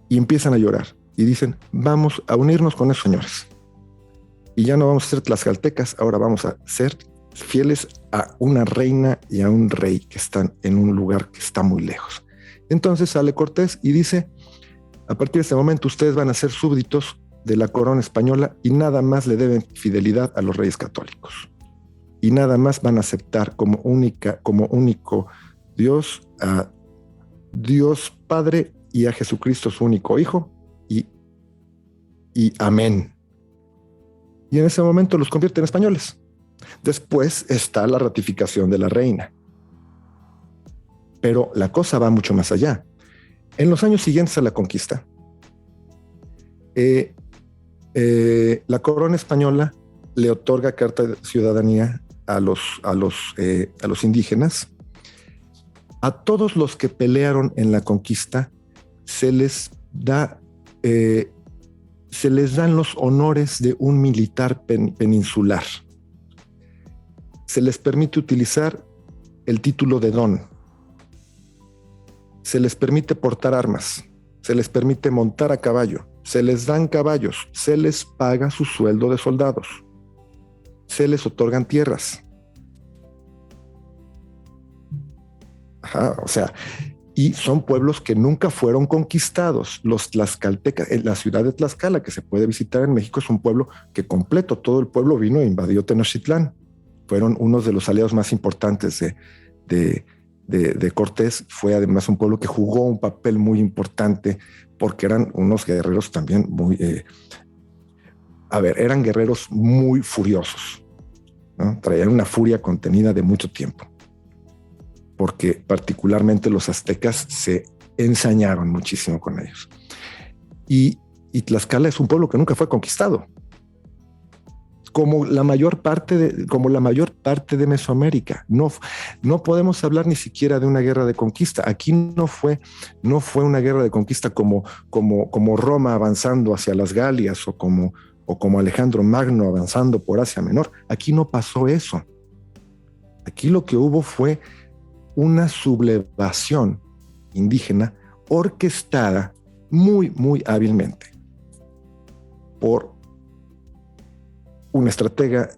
y empiezan a llorar y dicen: vamos a unirnos con esos señores y ya no vamos a ser tlaxcaltecas, ahora vamos a ser fieles a una reina y a un rey que están en un lugar que está muy lejos. Entonces sale Cortés y dice: a partir de este momento ustedes van a ser súbditos de la corona española y nada más le deben fidelidad a los reyes católicos y nada más van a aceptar como único Dios a Dios Padre y a Jesucristo su único Hijo, y amén. Y en ese momento los convierte en españoles. Después está la ratificación de la reina. Pero la cosa va mucho más allá. En los años siguientes a la conquista, la corona española le otorga carta de ciudadanía a los indígenas. A todos los que pelearon en la conquista se les dan los honores de un militar peninsular. Se les permite utilizar el título de don. Se les permite portar armas. Se les permite montar a caballo. Se les dan caballos. Se les paga su sueldo de soldados. Se les otorgan tierras. Ajá, o sea, y son pueblos que nunca fueron conquistados. Los tlaxcaltecas, en la ciudad de Tlaxcala, que se puede visitar en México, es un pueblo que completo, todo el pueblo vino e invadió Tenochtitlán. Fueron unos de los aliados más importantes de Cortés. Fue además un pueblo que jugó un papel muy importante porque eran unos guerreros también eran guerreros muy furiosos, ¿no? Traían una furia contenida de mucho tiempo, porque particularmente los aztecas se ensañaron muchísimo con ellos. Y Tlaxcala es un pueblo que nunca fue conquistado, como la mayor parte de Mesoamérica. No podemos hablar ni siquiera de una guerra de conquista. Aquí no fue una guerra de conquista como Roma avanzando hacia las Galias o como Alejandro Magno avanzando por Asia Menor. Aquí no pasó eso. Aquí lo que hubo fue una sublevación indígena orquestada muy, muy hábilmente por un estratega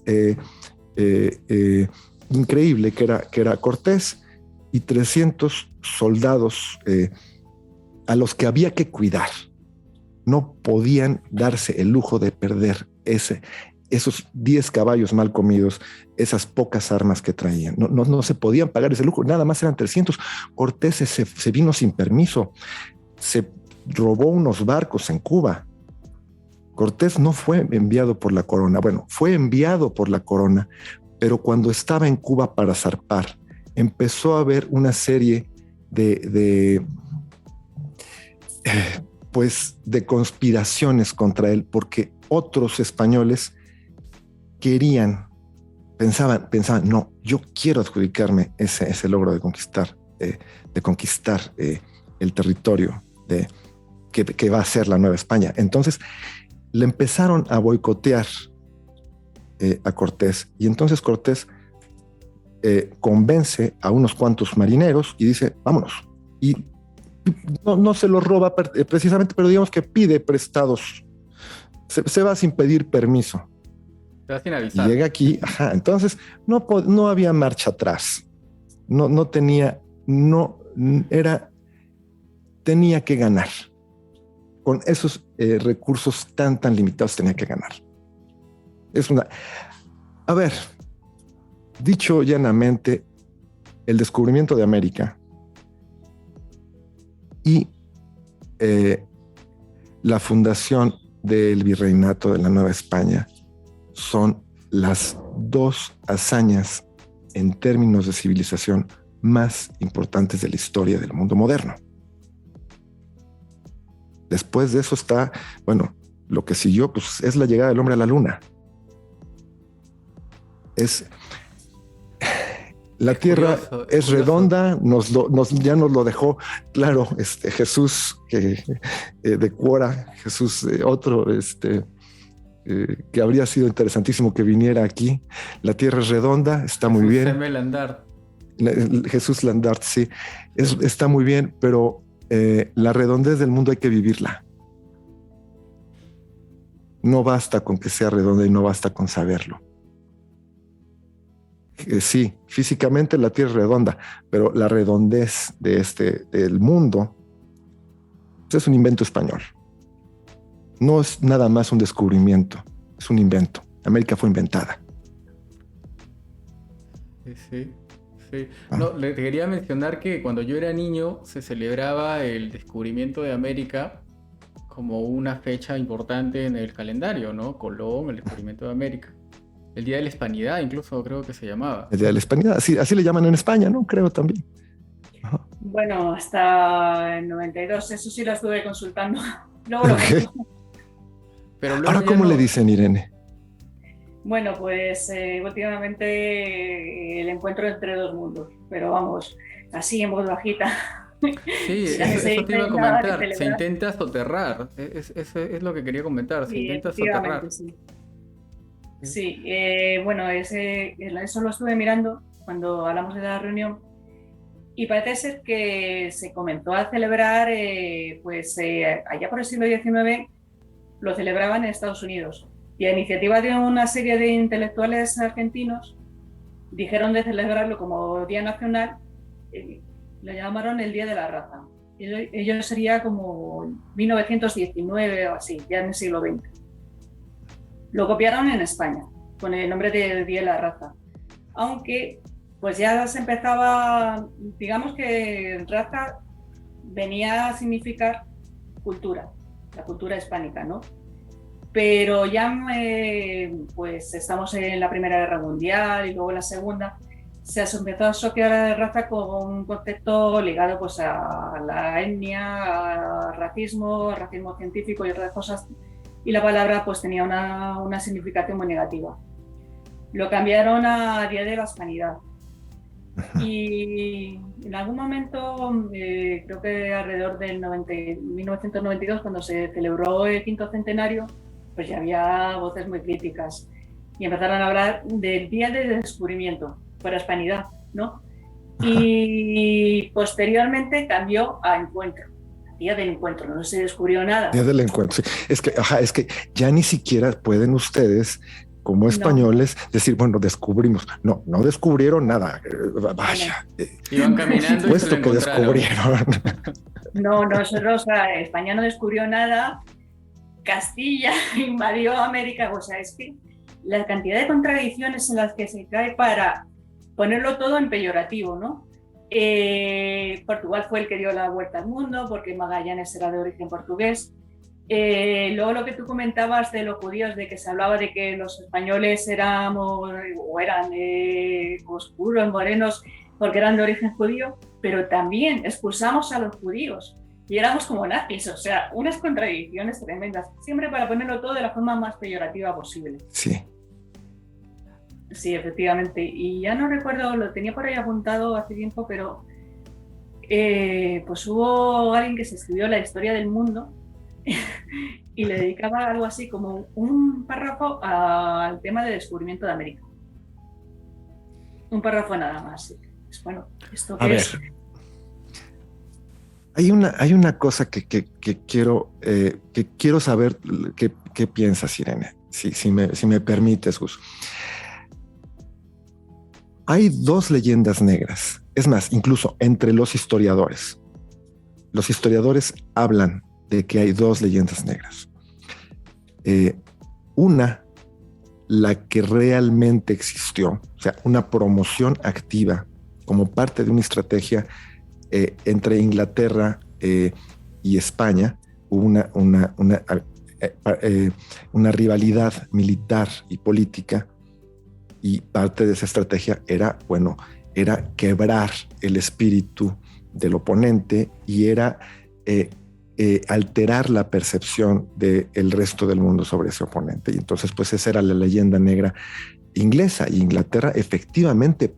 increíble que era Cortés y 300 soldados a los que había que cuidar. No podían darse el lujo de perder esos 10 caballos mal comidos, esas pocas armas que traían. No se podían pagar ese lujo, nada más eran 300. Cortés se vino sin permiso, se robó unos barcos en Cuba. Cortés no fue enviado por la corona. Bueno, fue enviado por la corona, pero cuando estaba en Cuba para zarpar, empezó a haber una serie de conspiraciones contra él, porque otros españoles pensaban, no, yo quiero adjudicarme ese logro de conquistar el territorio que va a ser la Nueva España. Entonces le empezaron a boicotear a Cortés, y entonces Cortés convence a unos cuantos marineros y dice: vámonos. Y no se los roba precisamente, pero digamos que pide prestados, se va sin pedir permiso. Se va sin avisar. Y llega aquí, entonces no había marcha atrás, tenía que ganar. Con esos recursos tan limitados tenía que ganar. Dicho llanamente, el descubrimiento de América y la fundación del Virreinato de la Nueva España son las 2 hazañas en términos de civilización más importantes de la historia del mundo moderno. Después de eso está, bueno, lo que siguió pues, es la llegada del hombre a la luna. La Tierra curioso, es curioso. redonda, ya nos lo dejó claro Jesús de Quora, Jesús otro que habría sido interesantísimo que viniera aquí. La Tierra es redonda, está muy bien. Jesús Landart. Jesús Landart, sí, está muy bien, pero la redondez del mundo hay que vivirla. No basta con que sea redonda y no basta con saberlo. Sí, físicamente la Tierra es redonda, pero la redondez del mundo pues es un invento español. No es nada más un descubrimiento, es un invento. América fue inventada. Sí. No, le quería mencionar que cuando yo era niño se celebraba el descubrimiento de América como una fecha importante en el calendario, ¿no? Colón, el descubrimiento de América. El Día de la Hispanidad, incluso creo que se llamaba. El Día de la Hispanidad, así le llaman en España, ¿no? Creo también. Ajá. Bueno, hasta el 92, eso sí lo estuve consultando. Luego lo Okay. Pero luego Ahora, ya ¿cómo no... le dicen, Irene? Bueno, pues últimamente el encuentro entre dos mundos, pero vamos, así en voz bajita. Sí, Ya no se eso te iba a dice nada que comentar. Se celebrar. intenta soterrar. Es lo que quería comentar. Se Sí, intenta efectivamente, soterrar. sí. Sí, bueno, eso lo estuve mirando cuando hablamos de la reunión y parece ser que se comenzó a celebrar, allá por el siglo XIX, lo celebraban en Estados Unidos. Y a iniciativa de una serie de intelectuales argentinos, dijeron de celebrarlo como Día Nacional, lo llamaron el Día de la Raza. Ello sería como 1919 o así, ya en el siglo XX. Lo copiaron en España, con el nombre de Día de la Raza. Aunque, pues ya se empezaba, digamos que raza venía a significar cultura, la cultura hispánica, ¿no? Pero ya, pues estamos en la Primera Guerra Mundial y luego en la Segunda, se empezó a asociar a la raza con un concepto ligado pues a la etnia, a racismo científico y otras cosas, y la palabra pues tenía una significación muy negativa. Lo cambiaron a Día de la Hispanidad. Y en algún momento, creo que alrededor del 1992, cuando se celebró el 5º centenario, pues ya había voces muy críticas y empezaron a hablar del Día del Descubrimiento, por la Hispanidad, ¿no? Y posteriormente cambió a Encuentro, Día del Encuentro, no se descubrió nada. Día del Encuentro, sí. Es que ya ni siquiera pueden ustedes, como españoles, decir, bueno, descubrimos. No descubrieron nada. Vaya. Iban caminando y se lo que encontraron. descubrieron. No, nosotros, España no descubrió nada. Castilla invadió América, o sea, es que la cantidad de contradicciones en las que se cae para ponerlo todo en peyorativo, ¿no? Portugal fue el que dio la vuelta al mundo porque Magallanes era de origen portugués. Luego lo que tú comentabas de los judíos, de que se hablaba de que los españoles eran oscuros, morenos, porque eran de origen judío, pero también expulsamos a los judíos y éramos como nazis, o sea, unas contradicciones tremendas, siempre para ponerlo todo de la forma más peyorativa posible. Sí. Sí, efectivamente, y ya no recuerdo, lo tenía por ahí apuntado hace tiempo, pero pues hubo alguien que se escribió la historia del mundo y le dedicaba algo así como un párrafo al tema del descubrimiento de América. Un párrafo nada más. Pues bueno, ¿esto qué es? Hay una cosa que quiero saber qué piensas, Irene, si me permites, Gus. Hay 2 leyendas negras. Es más, incluso entre los historiadores. Los historiadores hablan de que hay 2 leyendas negras. Una, la que realmente existió, o sea, una promoción activa como parte de una estrategia entre Inglaterra y España hubo una rivalidad militar y política, y parte de esa estrategia era quebrar el espíritu del oponente y era alterar la percepción del resto del mundo sobre ese oponente. Y entonces, pues esa era la leyenda negra inglesa, y Inglaterra efectivamente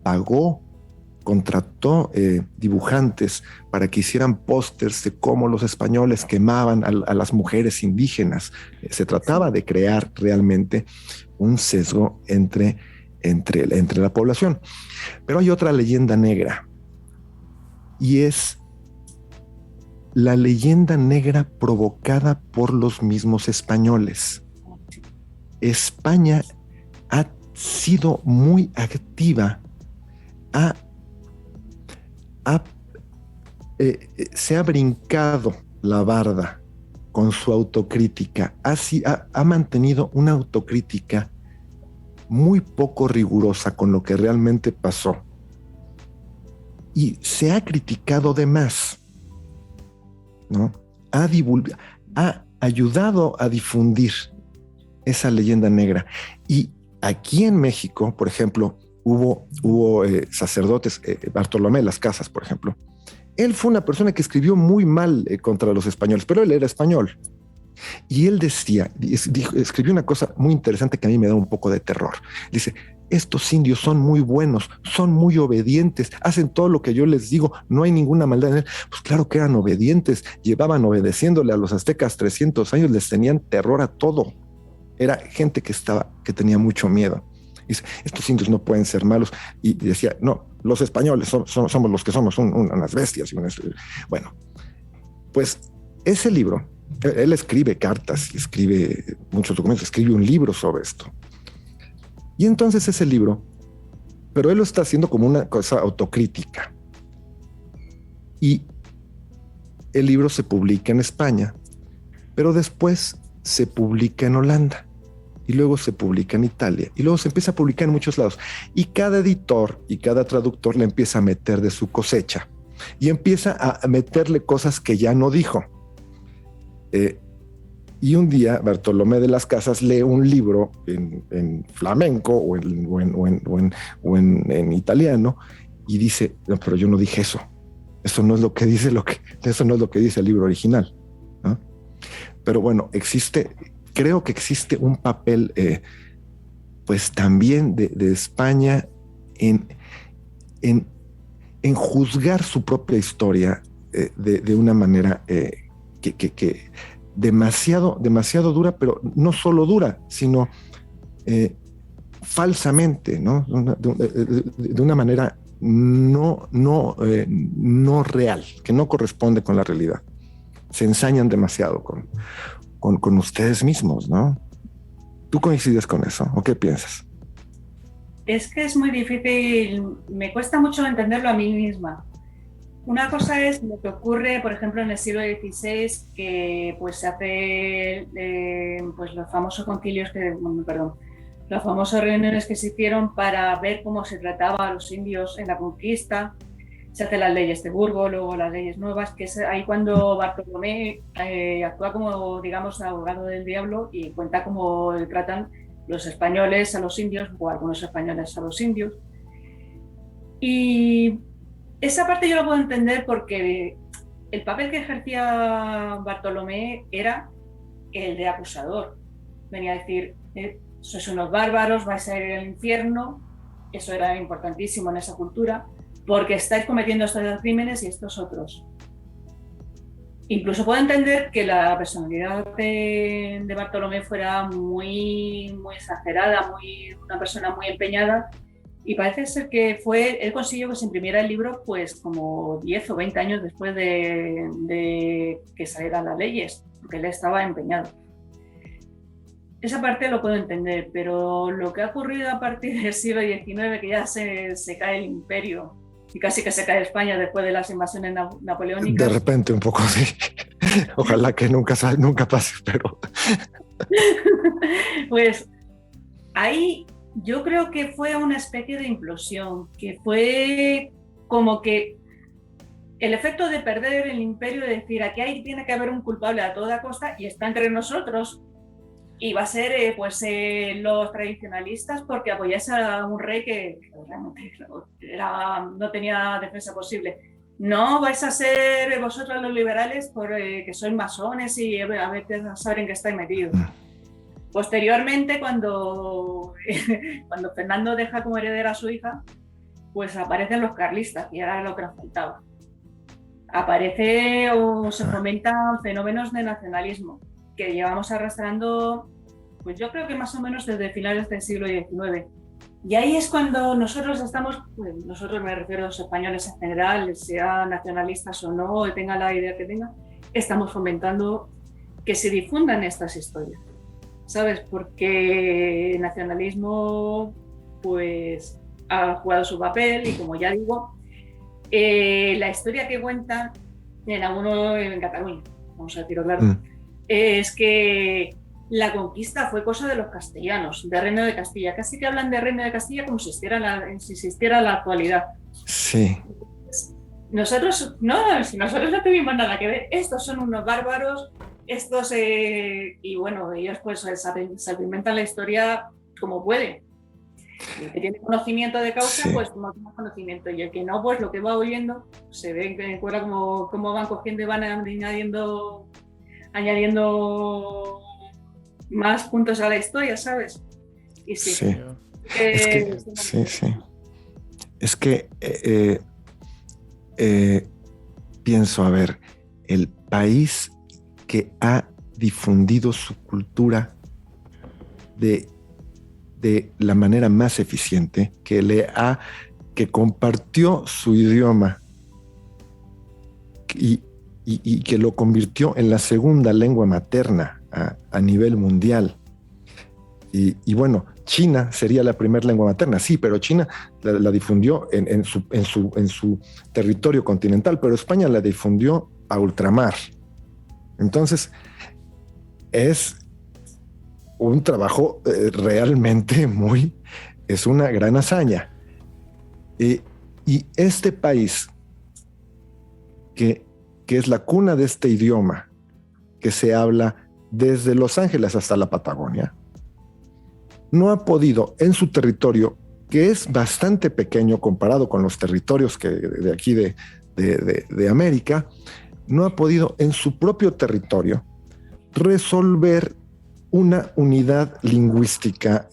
contrató dibujantes para que hicieran pósters de cómo los españoles quemaban a las mujeres indígenas. Se trataba de crear realmente un sesgo entre la población. Pero hay otra leyenda negra, y es la leyenda negra provocada por los mismos españoles. España ha sido muy activa, se ha brincado la barda con su autocrítica, ha mantenido una autocrítica muy poco rigurosa con lo que realmente pasó, y se ha criticado de más, ¿no? Ha ayudado a difundir esa leyenda negra. Y aquí en México, por ejemplo, hubo sacerdotes, Bartolomé de las Casas, por ejemplo. Él fue una persona que escribió muy mal contra los españoles, pero él era español. Y él escribió una cosa muy interesante que a mí me da un poco de terror. Dice: estos indios son muy buenos, son muy obedientes, hacen todo lo que yo les digo, no hay ninguna maldad en él. Pues claro que eran obedientes, llevaban obedeciéndole a los aztecas 300 años, les tenían terror a todo. Era gente que tenía mucho miedo. Dice: estos indios no pueden ser malos. Y decía: no, los españoles somos los que somos unas bestias. Bueno, pues ese libro, él escribe cartas y escribe muchos documentos, escribe un libro sobre esto. Y entonces ese libro, pero él lo está haciendo como una cosa autocrítica. Y el libro se publica en España, pero después se publica en Holanda, y luego se publica en Italia, y luego se empieza a publicar en muchos lados. Y cada editor y cada traductor le empieza a meter de su cosecha, y empieza a meterle cosas que ya no dijo. Y un día Bartolomé de las Casas lee un libro en flamenco o en italiano, y dice: no, pero yo no dije eso. Eso no es lo que dice el libro original, ¿no? Pero bueno, creo que existe un papel, pues también de España en juzgar su propia historia de una manera que demasiado dura, pero no solo dura, sino falsamente, ¿no? De una manera no real, que no corresponde con la realidad. Se ensañan demasiado con ustedes mismos, ¿no? ¿Tú coincides con eso o qué piensas? Es que es muy difícil, me cuesta mucho entenderlo a mí misma. Una cosa es lo que ocurre, por ejemplo, en el siglo XVI, que pues se hace pues los famosos concilios las famosas reuniones que se hicieron para ver cómo se trataba a los indios en la conquista. Se hacen las leyes de Burgos, luego las leyes nuevas, que es ahí cuando Bartolomé actúa como, digamos, abogado del diablo y cuenta cómo tratan los españoles a los indios, o algunos españoles a los indios. Y esa parte yo lo puedo entender porque el papel que ejercía Bartolomé era el de acusador. Venía a decir: sois unos bárbaros, vais a ir al infierno. Eso era importantísimo en esa cultura, porque estáis cometiendo estos crímenes y estos otros. Incluso puedo entender que la personalidad de Bartolomé fuera muy, muy exagerada, una persona muy empeñada, y parece ser que él consiguió que se imprimiera el libro pues como 10 o 20 años después de que salieran las leyes, porque él estaba empeñado. Esa parte lo puedo entender, pero lo que ha ocurrido a partir del siglo XIX, que ya se cae el imperio, y casi que se cae España después de las invasiones napoleónicas. De repente un poco, sí. Ojalá que nunca pase, pero... Pues ahí yo creo que fue una especie de implosión, que fue como que el efecto de perder el imperio, de decir, aquí tiene que haber un culpable a toda costa y está entre nosotros, y va a ser los tradicionalistas porque apoyáis a un rey que realmente no tenía defensa posible. No vais a ser vosotros los liberales que sois masones y a veces no saben que estáis metidos. Posteriormente, cuando Fernando deja como heredera a su hija, pues aparecen los carlistas, y era lo que nos faltaba. Aparece o se fomentan fenómenos de nacionalismo que llevamos arrastrando, pues yo creo que más o menos desde finales del siglo XIX. Y ahí es cuando nosotros estamos, pues nosotros me refiero a los españoles en general, sean nacionalistas o no, o tengan la idea que tengan, estamos fomentando que se difundan estas historias, ¿sabes? Porque el nacionalismo pues ha jugado su papel y, como ya digo, la historia que cuenta en Cataluña, vamos a decirlo claro, es que la conquista fue cosa de los castellanos, de Reino de Castilla. Casi que hablan de Reino de Castilla como si existiera la actualidad. Sí. Nosotros no tuvimos nada que ver. Estos son unos bárbaros, y bueno, ellos pues se alimentan la historia como pueden. El que tiene conocimiento de causa, sí, pues no tiene conocimiento, y el que no, pues lo que va oyendo, se ve en cuenta cómo van cogiendo y van añadiendo más puntos a la historia, ¿sabes? Y sí. Sí. Es que pienso, a ver, el país que ha difundido su cultura de la manera más eficiente, que compartió su idioma y que lo convirtió en la segunda lengua materna a nivel mundial. Y bueno, China sería la primera lengua materna, sí, pero China la difundió en su territorio continental, pero España la difundió a ultramar. Entonces, es un trabajo realmente es una gran hazaña. Y este país, que es la cuna de este idioma, que se habla desde Los Ángeles hasta la Patagonia, no ha podido en su territorio, que es bastante pequeño comparado con los territorios de aquí de América, no ha podido en su propio territorio resolver una unidad lingüística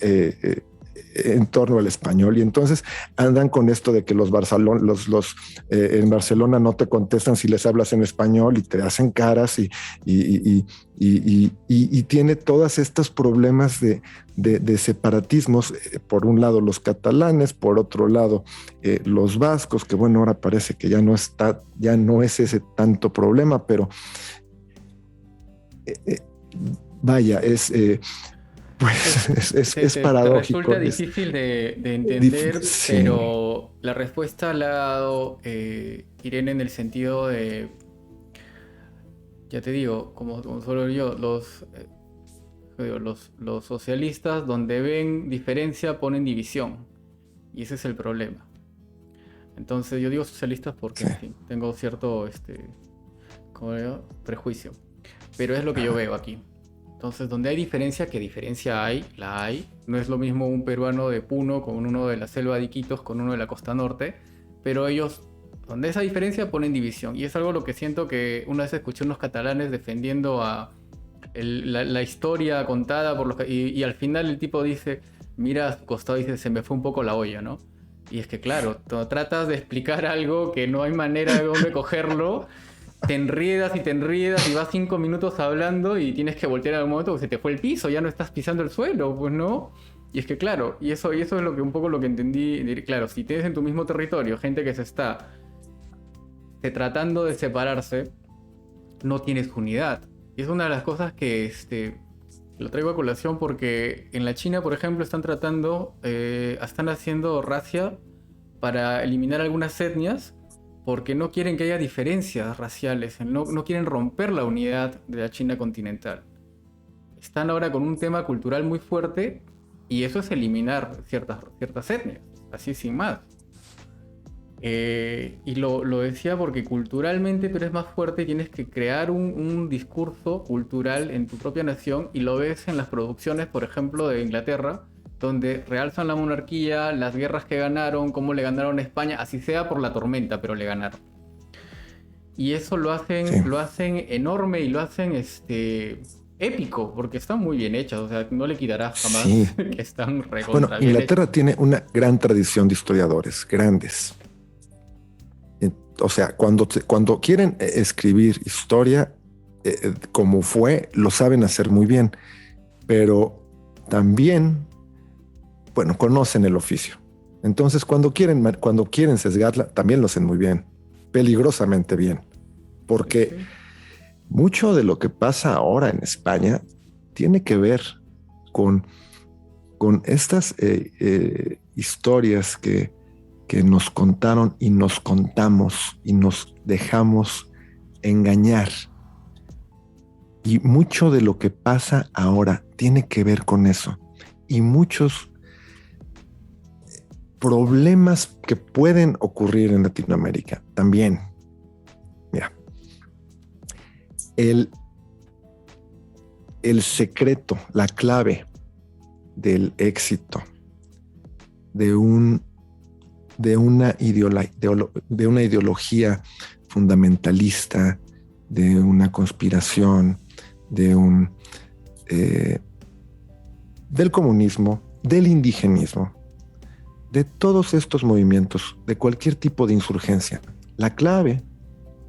en torno al español, y entonces andan con esto de que en Barcelona no te contestan si les hablas en español y te hacen caras y tiene todos estos problemas de separatismos, por un lado los catalanes, por otro lado los vascos, que bueno, ahora parece que ya no es ese tanto problema, pero vaya, es paradójico. Te resulta difícil de entender, sí. Pero la respuesta la ha dado Irene en el sentido de, ya te digo, como solo yo, los socialistas donde ven diferencia ponen división, y ese es el problema. Entonces yo digo socialistas porque, sí, en fin, tengo cierto prejuicio, pero es lo que yo veo aquí. Entonces, donde hay diferencia, ¿qué diferencia hay? La hay. No es lo mismo un peruano de Puno con uno de la selva de Iquitos con uno de la costa norte, pero ellos, donde esa diferencia, ponen división. Y es algo lo que siento que una vez escuché unos catalanes defendiendo la historia contada por y al final el tipo dice, mira a su costado y dice, se me fue un poco la olla, ¿no? Y es que claro, tratas de explicar algo que no hay manera de dónde cogerlo. Te enriedas y vas 5 minutos hablando y tienes que voltear en algún momento porque se te fue el piso, ya no estás pisando el suelo, pues no. Y es que claro, y eso es un poco lo que entendí. Claro, si tienes en tu mismo territorio gente que se está tratando de separarse, no tienes unidad. Y es una de las cosas que lo traigo a colación porque en la China, por ejemplo, están haciendo razzia para eliminar algunas etnias, porque no quieren que haya diferencias raciales, no quieren romper la unidad de la China continental. Están ahora con un tema cultural muy fuerte, y eso es eliminar ciertas etnias, así sin más. Y lo decía porque culturalmente tú eres más fuerte y tienes que crear un discurso cultural en tu propia nación, y lo ves en las producciones, por ejemplo, de Inglaterra, donde realzan la monarquía, las guerras que ganaron, cómo le ganaron a España, así sea por la tormenta, pero le ganaron. Y eso Sí, lo hacen enorme y lo hacen épico, porque están muy bien hechas, o sea, no le quitarás sí. jamás que están Bueno, recontra bien hechas. Inglaterra tiene una gran tradición de historiadores, grandes. O sea, cuando quieren escribir historia como fue, lo saben hacer muy bien, pero también, bueno, conocen el oficio. Entonces, cuando quieren sesgarla, también lo hacen muy bien, peligrosamente bien, Sí, porque sí. mucho de lo que pasa ahora en España tiene que ver con, con estas historias que nos contaron y nos contamos y nos dejamos engañar. Y mucho de lo que pasa ahora tiene que ver con eso. Y muchos problemas que pueden ocurrir en Latinoamérica también. Mira, el, el secreto, la clave del éxito de, un, de una ideología fundamentalista, de una conspiración, de un, eh, del comunismo, del indigenismo, de todos estos movimientos, de cualquier tipo de insurgencia. La clave,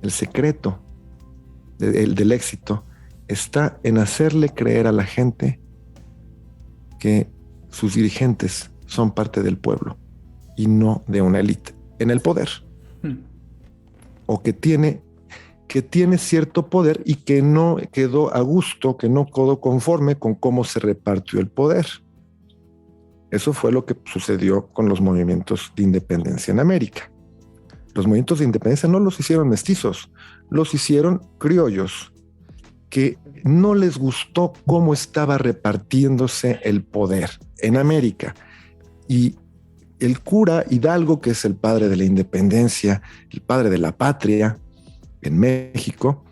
el secreto del éxito está en hacerle creer a la gente que sus dirigentes son parte del pueblo y no de una élite en el poder, Hmm. o que tiene cierto poder y que no quedó a gusto, que no quedó conforme con cómo se repartió el poder. Eso fue lo que sucedió con los movimientos de independencia en América. Los movimientos de independencia no los hicieron mestizos, los hicieron criollos, que no les gustó cómo estaba repartiéndose el poder en América. Y el cura Hidalgo, que es el padre de la independencia, el padre de la patria en México,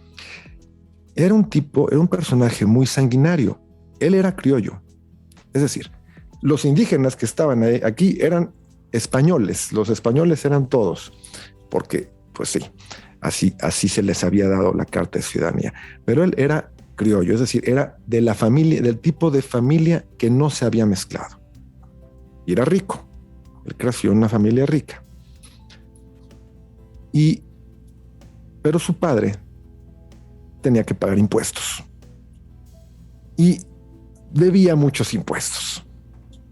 era un personaje muy sanguinario. Él era criollo. Es decir, los indígenas que estaban aquí eran españoles. Los españoles eran todos, porque, pues sí, así se les había dado la carta de ciudadanía. Pero él era criollo, es decir, era de la familia, del tipo de familia que no se había mezclado. Y era rico. Él creció en una familia rica. Pero su padre tenía que pagar impuestos. Y debía muchos impuestos.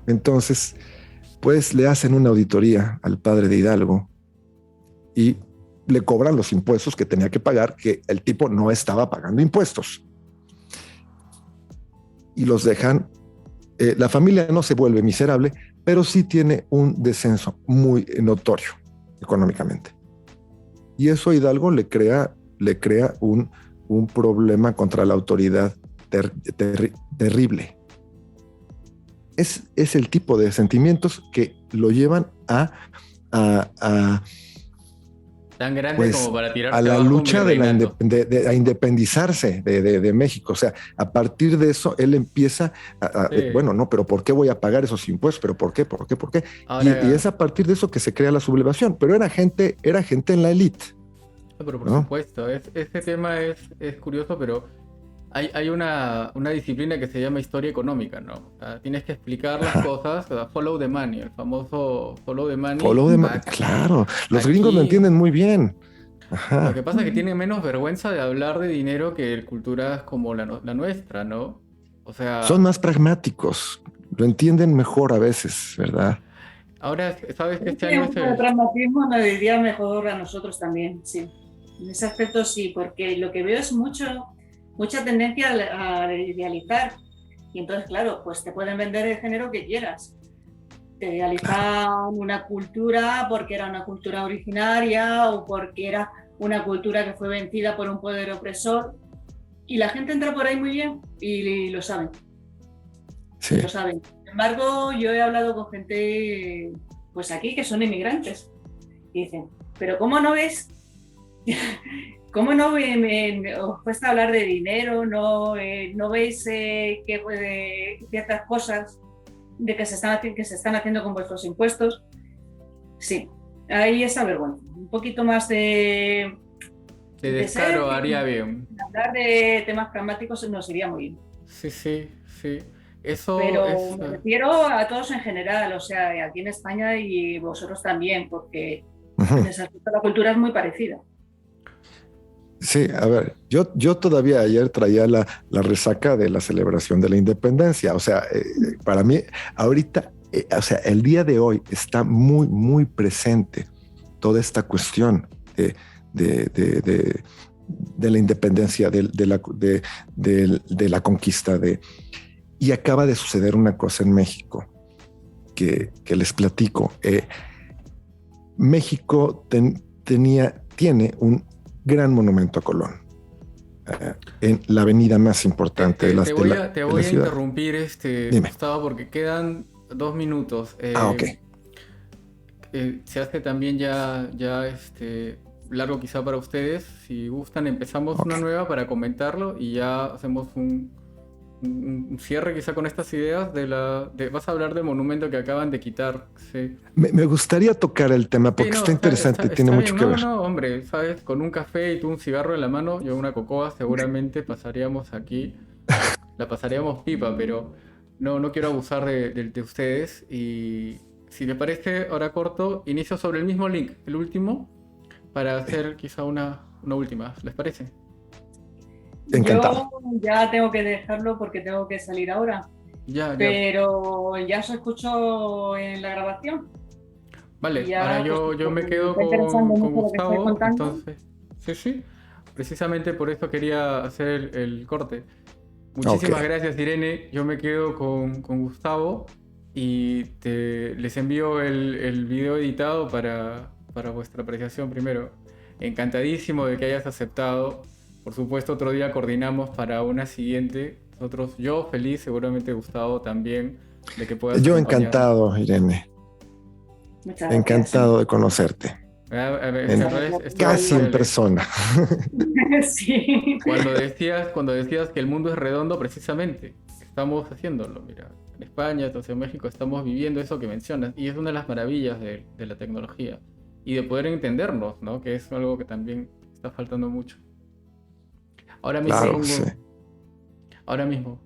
Entonces, pues le hacen una auditoría al padre de Hidalgo y le cobran los impuestos que tenía que pagar, que el tipo no estaba pagando impuestos. Y los dejan. La familia no se vuelve miserable, pero sí tiene un descenso muy notorio económicamente. Y eso a Hidalgo le crea un problema contra la autoridad terrible. Es el tipo de sentimientos que lo llevan a Tan grande pues como para a tirarse la abajo un lucha virreinato. a independizarse de México. O sea, a partir de eso, él empieza Sí. bueno, no, pero ¿por qué voy a pagar esos impuestos? ¿Pero por qué? ¿Por qué? ¿Por qué? Y Ahora, es a partir de eso que se crea la sublevación. Pero era gente en la élite, pero por ¿no? supuesto, este tema es curioso, pero hay una disciplina que se llama historia económica, ¿no? O sea, tienes que explicar las Ajá. cosas, o sea, follow the money, el famoso follow the money. Claro, los gringos lo Aquí, entienden muy bien. lo que Ajá. pasa es que tienen menos vergüenza de hablar de dinero que culturas como la nuestra, ¿no? O Son sea, más pragmáticos, lo entienden mejor a veces, ¿verdad? ahora sabes que este Sí, año un es poco de el... pragmatismo nos iría mejor a nosotros también, sí. En ese aspecto sí, porque lo que veo es mucha tendencia a idealizar. Y entonces, claro, pues te pueden vender el género que quieras. Te idealizan una cultura porque era una cultura originaria o porque era una cultura que fue vencida por un poder opresor. Y la gente entra por ahí muy bien y lo saben, Sí, y lo saben. Sin embargo, yo he hablado con gente, pues aquí, que son inmigrantes Y dicen, pero ¿cómo no ves? ¿Cómo no os cuesta hablar de dinero? ¿No veis que ciertas cosas de que se están haciendo con vuestros impuestos? Sí, hay esa vergüenza. Un poquito más De de ser descaro y haría bien. hablar de temas pragmáticos nos iría muy bien. Sí, sí, sí. Eso Pero es... me refiero a todos en general, o sea, aquí en España y vosotros también, porque en Ujú. ese aspecto la cultura es muy parecida. Sí, a ver, yo todavía ayer traía la resaca de la celebración de la independencia. O sea, para mí, ahorita, o sea, el día de hoy está muy, muy presente toda esta cuestión de, de, de, de la independencia, de la conquista. Y acaba de suceder una cosa en México que les platico. México tiene un gran monumento a Colón en la avenida más importante de Te de la voy a ciudad. interrumpir, Dime. Gustavo, porque quedan 2 minutos. Ah, ok. Se hace también largo quizá para ustedes. Si gustan, empezamos Ok. una nueva para comentarlo y ya hacemos un cierre quizá con estas ideas vas a hablar del monumento que acaban de quitar. Sí. Me gustaría tocar el tema Sí, porque no, está interesante y tiene está mucho bien. que No, ver. no, hombre, sabes, con un café y tú un cigarro en la mano, yo una cocoa, seguramente pasaríamos aquí, la pasaríamos pipa, pero no quiero abusar de ustedes. Y si les parece, ahora corto, inicio sobre el mismo link, el último, para hacer quizá una última. ¿Les parece? Encantado. Yo ya tengo que dejarlo porque tengo que salir ahora, Ya, ya. pero ya os escucho en la grabación y Vale, ahora ya, pues, yo me me quedo está interesando con mucho lo que estáis Gustavo, contando. entonces, sí, sí, precisamente por eso quería hacer el corte. Ok. Muchísimas gracias, Irene. Yo me quedo con Gustavo y les envío el video editado para vuestra apreciación primero. Encantadísimo de que hayas aceptado. Por supuesto, otro día coordinamos para una siguiente. Yo feliz, seguramente Gustavo también, de que puedas Yo acompañarnos. encantado, Irene. Muchas gracias. Encantado de conocerte. Muchas Esto es Casi en increíble. persona. Sí. Cuando decías que el mundo es redondo, precisamente, estamos haciéndolo, mira, en España, entonces en México estamos viviendo eso que mencionas, y es una de las maravillas de la tecnología, y de poder entendernos, ¿no? Que es algo que también está faltando mucho. Ahora mismo Claro, sí. ahora mismo.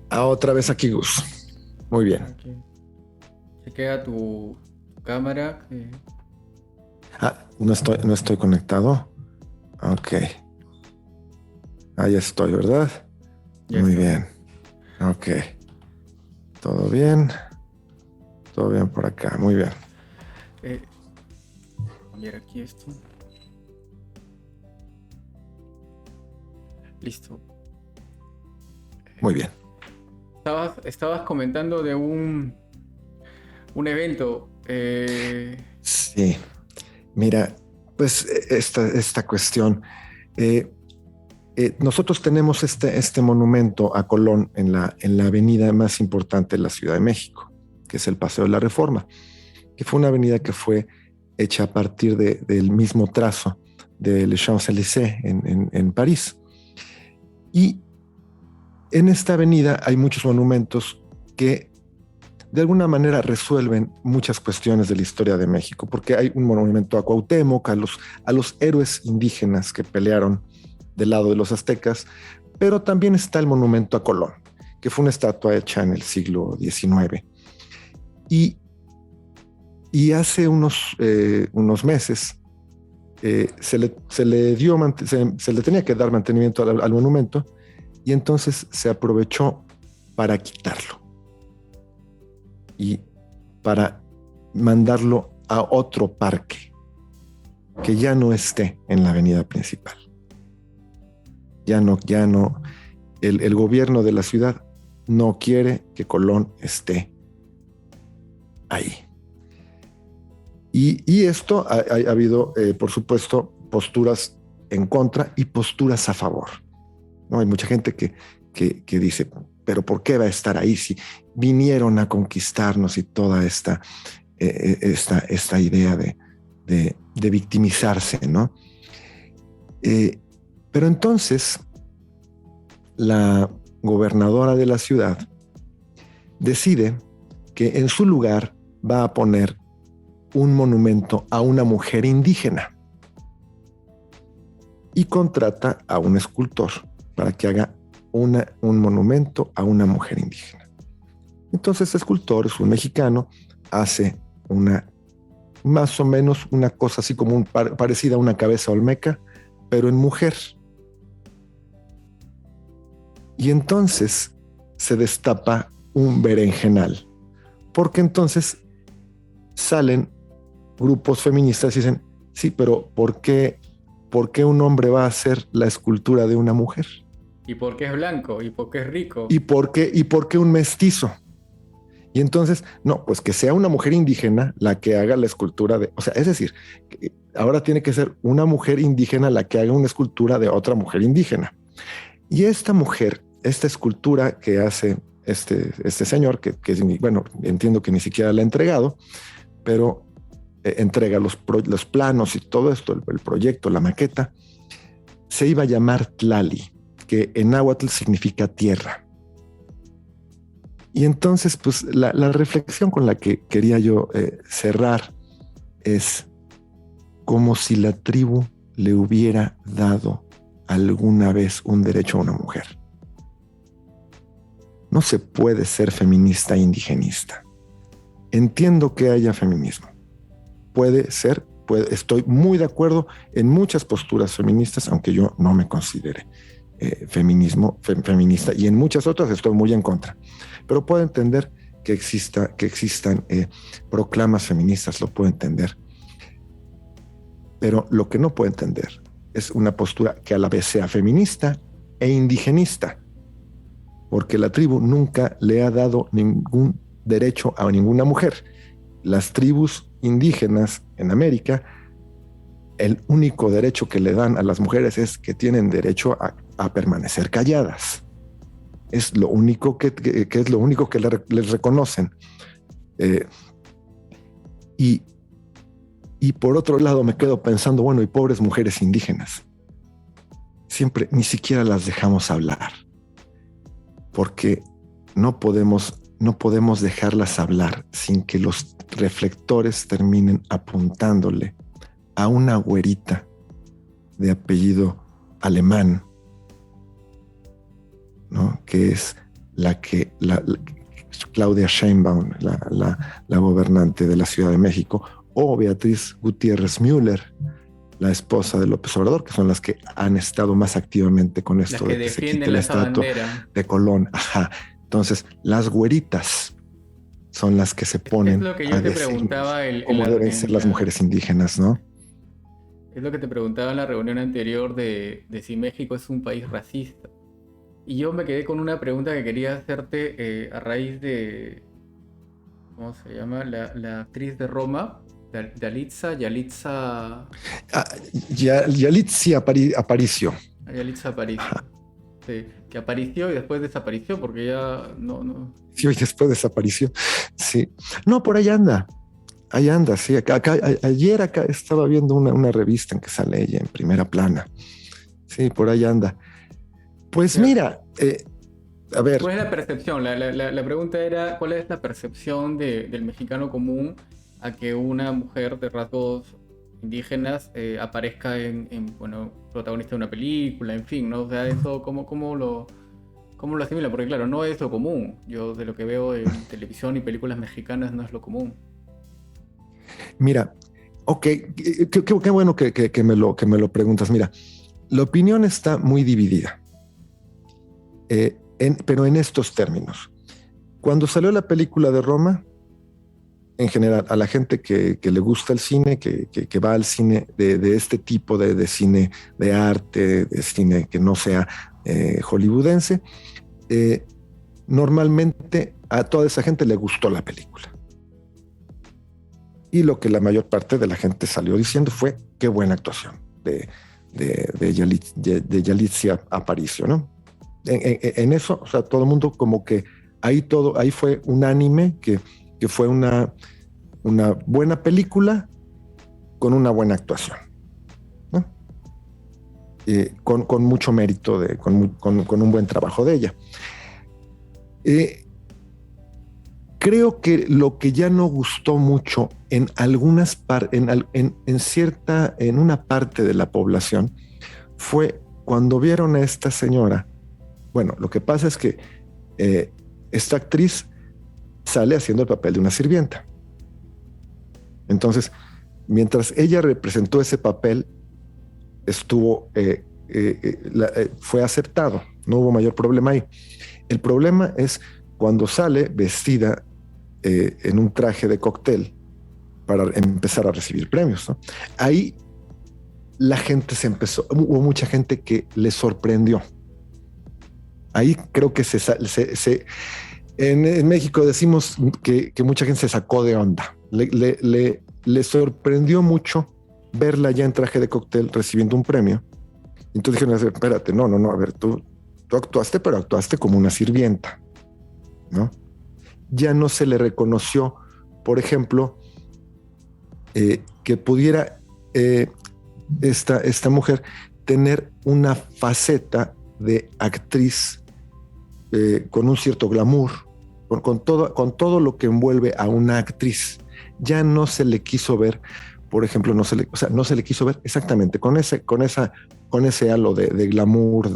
Ah, otra vez aquí, Gus. Muy bien. Aquí. Chequea tu cámara. Ah, no estoy conectado. Ok. Ahí estoy, ¿verdad? Ya Muy está. bien. Ok. Todo bien. Todo bien por acá. Muy bien. Eh, Cambiar aquí esto. Listo. Muy bien. Estabas comentando de un evento. Sí. Mira, pues esta cuestión. nosotros tenemos este monumento a Colón en la avenida más importante de la Ciudad de México, que es el Paseo de la Reforma, que fue una avenida que fue hecha a partir del mismo trazo de Les Champs-Élysées en París. Y en esta avenida hay muchos monumentos que de alguna manera resuelven muchas cuestiones de la historia de México, porque hay un monumento a Cuauhtémoc, a los héroes indígenas que pelearon del lado de los aztecas, pero también está el monumento a Colón, que fue una estatua hecha en el siglo XIX. Y hace unos meses se le tenía que dar mantenimiento al monumento, y entonces se aprovechó para quitarlo y para mandarlo a otro parque que ya no esté en la avenida principal. Ya no, el gobierno de la ciudad no quiere que Colón esté ahí. Y esto ha habido, por supuesto, posturas en contra y posturas a favor, ¿no? Hay mucha gente que dice, pero ¿por qué va a estar ahí si vinieron a conquistarnos? Y toda esta idea de victimizarse, ¿no? Pero entonces la gobernadora de la ciudad decide que en su lugar va a poner un monumento a una mujer indígena y contrata a un escultor para que haga un monumento a una mujer indígena. Entonces el escultor es un mexicano, hace más o menos una cosa así como parecida a una cabeza olmeca, pero en mujer. Y entonces se destapa un berenjenal, porque entonces salen grupos feministas y dicen, sí, pero ¿por qué un hombre va a hacer la escultura de una mujer? ¿Y por qué es blanco? ¿Y por qué es rico? ¿Y por qué un mestizo? Y entonces, no, pues que sea una mujer indígena la que haga la escultura o sea, es decir, ahora tiene que ser una mujer indígena la que haga una escultura de otra mujer indígena. Y esta mujer, esta escultura que hace este señor, que bueno, entiendo que ni siquiera la ha entregado, pero entrega los planos y todo esto, el proyecto, la maqueta, se iba a llamar Tlali, que en náhuatl significa tierra. Y entonces, pues, la reflexión con la que quería yo cerrar es como si la tribu le hubiera dado alguna vez un derecho a una mujer. No se puede ser feminista e indigenista. Entiendo que haya feminismo. Puede ser, estoy muy de acuerdo en muchas posturas feministas, aunque yo no me considere feminista, y en muchas otras estoy muy en contra. Pero puedo entender que existan proclamas feministas, lo puedo entender. Pero lo que no puedo entender es una postura que a la vez sea feminista e indigenista, porque la tribu nunca le ha dado ningún derecho a ninguna mujer. Las tribus indígenas en América, el único derecho que le dan a las mujeres es que tienen derecho a permanecer calladas. Es lo único que es lo único que les reconocen. Y por otro lado me quedo pensando, bueno, y pobres mujeres indígenas. Siempre, ni siquiera las dejamos hablar, porque no podemos dejarlas hablar sin que los reflectores terminen apuntándole a una güerita de apellido alemán, ¿no? Que es Claudia Sheinbaum, la gobernante de la Ciudad de México, o Beatriz Gutiérrez Müller, la esposa de López Obrador, que son las que han estado más activamente con esto de que se quite la estatua de Colón. Ajá. Entonces, las güeritas son las que se ponen es lo que yo te preguntaba cómo deben ser las mujeres indígenas, ¿no? Es lo que te preguntaba en la reunión anterior de si México es un país racista. Y yo me quedé con una pregunta que quería hacerte a raíz de... ¿Cómo se llama? La actriz de Roma, Yalitza... Yalitza Aparicio. A Yalitza Aparicio. Sí, que apareció y después desapareció porque ya no. Sí, hoy después desapareció. Sí. No, por ahí anda, sí. Ayer acá estaba viendo una revista en que sale ella en primera plana. Sí, por ahí anda. Pues Pero, mira, a ver, ¿cuál es la percepción? La pregunta era, ¿cuál es la percepción del mexicano común a que una mujer de rasgos indígenas aparezca bueno, protagonista de una película, en fin, ¿no? O sea, eso, ¿cómo lo asimila? Porque claro, no es lo común. Yo de lo que veo en televisión y películas mexicanas no es lo común. mira, ok, qué bueno que me lo preguntas. Mira, la opinión está muy dividida, pero en estos términos. Cuando salió la película de Roma, en general, a la gente que le gusta el cine, que va al cine de este tipo de cine de arte, de cine que no sea hollywoodense, eh, normalmente a toda esa gente le gustó la película. Y lo que la mayor parte de la gente salió diciendo fue qué buena actuación de Yalitza Aparicio, ¿no? En eso, o sea, todo el mundo como que ahí fue unánime que fue una buena película con una buena actuación, ¿no? Con mucho mérito, con un buen trabajo de ella. Creo que lo que ya no gustó mucho en algunas en una parte de la población fue cuando vieron a esta señora. Bueno, lo que pasa es que esta actriz sale haciendo el papel de una sirvienta. Entonces, mientras ella representó ese papel, fue aceptado, no hubo mayor problema ahí. El problema es cuando sale vestida en un traje de cóctel para empezar a recibir premios, ¿no? Ahí la gente hubo mucha gente que le sorprendió. Ahí creo que en México decimos que mucha gente se sacó de onda. Le sorprendió mucho verla ya en traje de cóctel recibiendo un premio. Entonces dijeron, espérate, no, a ver, tú actuaste, pero actuaste como una sirvienta, ¿no? Ya no se le reconoció, por ejemplo, que pudiera esta mujer tener una faceta de actriz con un cierto glamour, con todo lo que envuelve a una actriz. Ya no se le quiso ver, por ejemplo, no se le quiso ver exactamente con ese halo de glamour,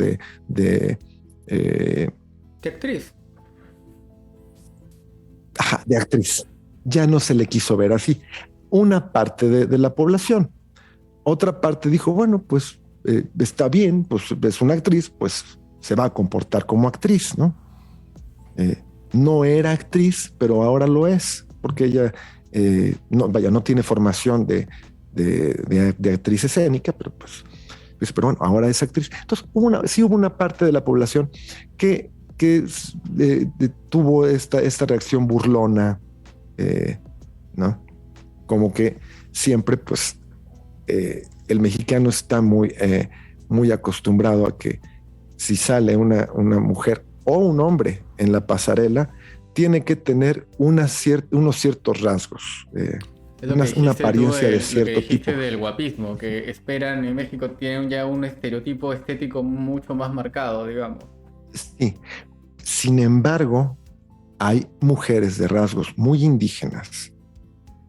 ¿Qué actriz? De actriz. Ya no se le quiso ver así. Una parte de la población. Otra parte dijo, bueno, pues está bien, pues es una actriz, pues se va a comportar como actriz, ¿no? No era actriz, pero ahora lo es, porque ella no tiene formación de actriz escénica, pero pero bueno, ahora es actriz. Entonces, sí hubo una parte de la población que tuvo esta reacción burlona, ¿no? Como que siempre, pues, el mexicano está muy acostumbrado a que si sale una mujer o un hombre en la pasarela, tiene que tener unos ciertos rasgos, una apariencia de cierto lo que dijiste tipo. del guapismo, que esperan en México tienen ya un estereotipo estético mucho más marcado, digamos. Sí. Sin embargo, hay mujeres de rasgos muy indígenas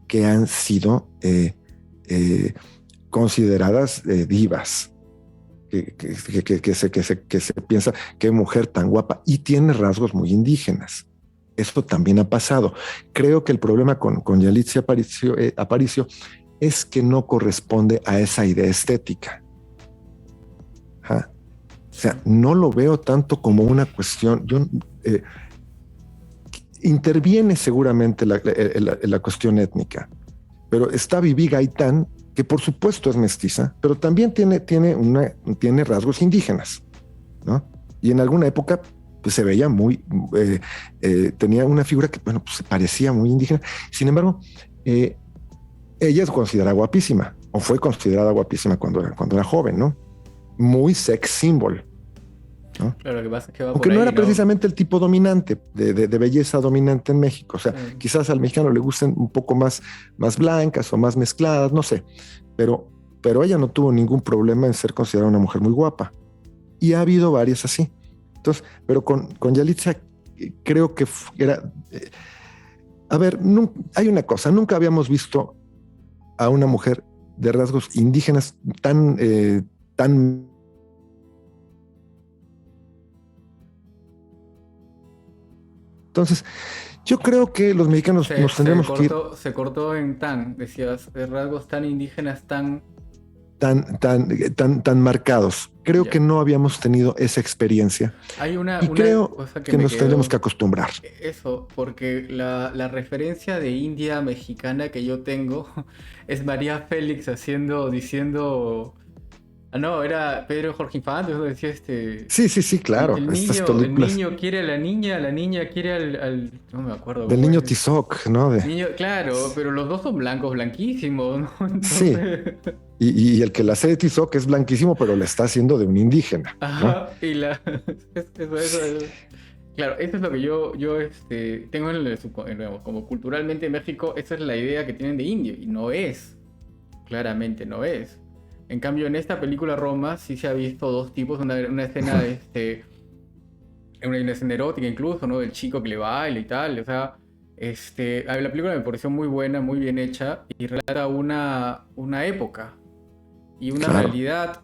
que han sido consideradas divas, que se piensa qué mujer tan guapa y tiene rasgos muy indígenas. Esto también ha pasado. Creo que el problema con Yalitza Aparicio es que no corresponde a esa idea estética. ¿Ah? O sea, no lo veo tanto como una cuestión. Interviene seguramente la cuestión étnica, pero está Bibi Gaitán, que por supuesto es mestiza, pero también tiene rasgos indígenas, ¿no? Y en alguna época pues, se veía tenía una figura que, bueno, pues parecía muy indígena. Sin embargo, ella es considerada guapísima, o fue considerada guapísima cuando era joven, ¿no? muy sex symbol, ¿no? Claro, lo que pasa es que va Aunque por no ahí, era ¿no? precisamente el tipo dominante, de belleza dominante en México. O sea, Mm. quizás al mexicano le gusten un poco más blancas o más mezcladas, no sé. Pero ella no tuvo ningún problema en ser considerada una mujer muy guapa. Y ha habido varias así. Entonces, pero con Yalitza creo que era... a ver, hay una cosa, nunca habíamos visto a una mujer de rasgos indígenas tan. Entonces, yo creo que los mexicanos nos tendremos que ir Se cortó en tan, decías, de rasgos tan indígenas, tan... tan marcados. Creo Ya. que no habíamos tenido esa experiencia Hay y una creo cosa que que me nos tendremos que quedó... acostumbrar. Eso, porque la referencia de India mexicana que yo tengo es María Félix diciendo... Ah, no, era Pedro Jorge Infante, eso decía Sí, claro. Estas el películas niño quiere a la niña quiere no me acuerdo del cómo niño es. Tizoc, ¿no? Niño, claro, pero los dos son blancos, blanquísimos, ¿no? Sí. Entonces, Y el que la hace de Tizoc es blanquísimo, pero la está haciendo de un indígena, ¿no? ajá, y claro, eso es lo que yo tengo como culturalmente en México, esa es la idea que tienen de indio, y no es, claramente no es. En cambio, en esta película Roma sí se ha visto dos tipos, una escena una escena erótica incluso, ¿no? Del chico que le baila y tal, o sea, a ver, la película me pareció muy buena, muy bien hecha, y relata una época y una Claro. realidad.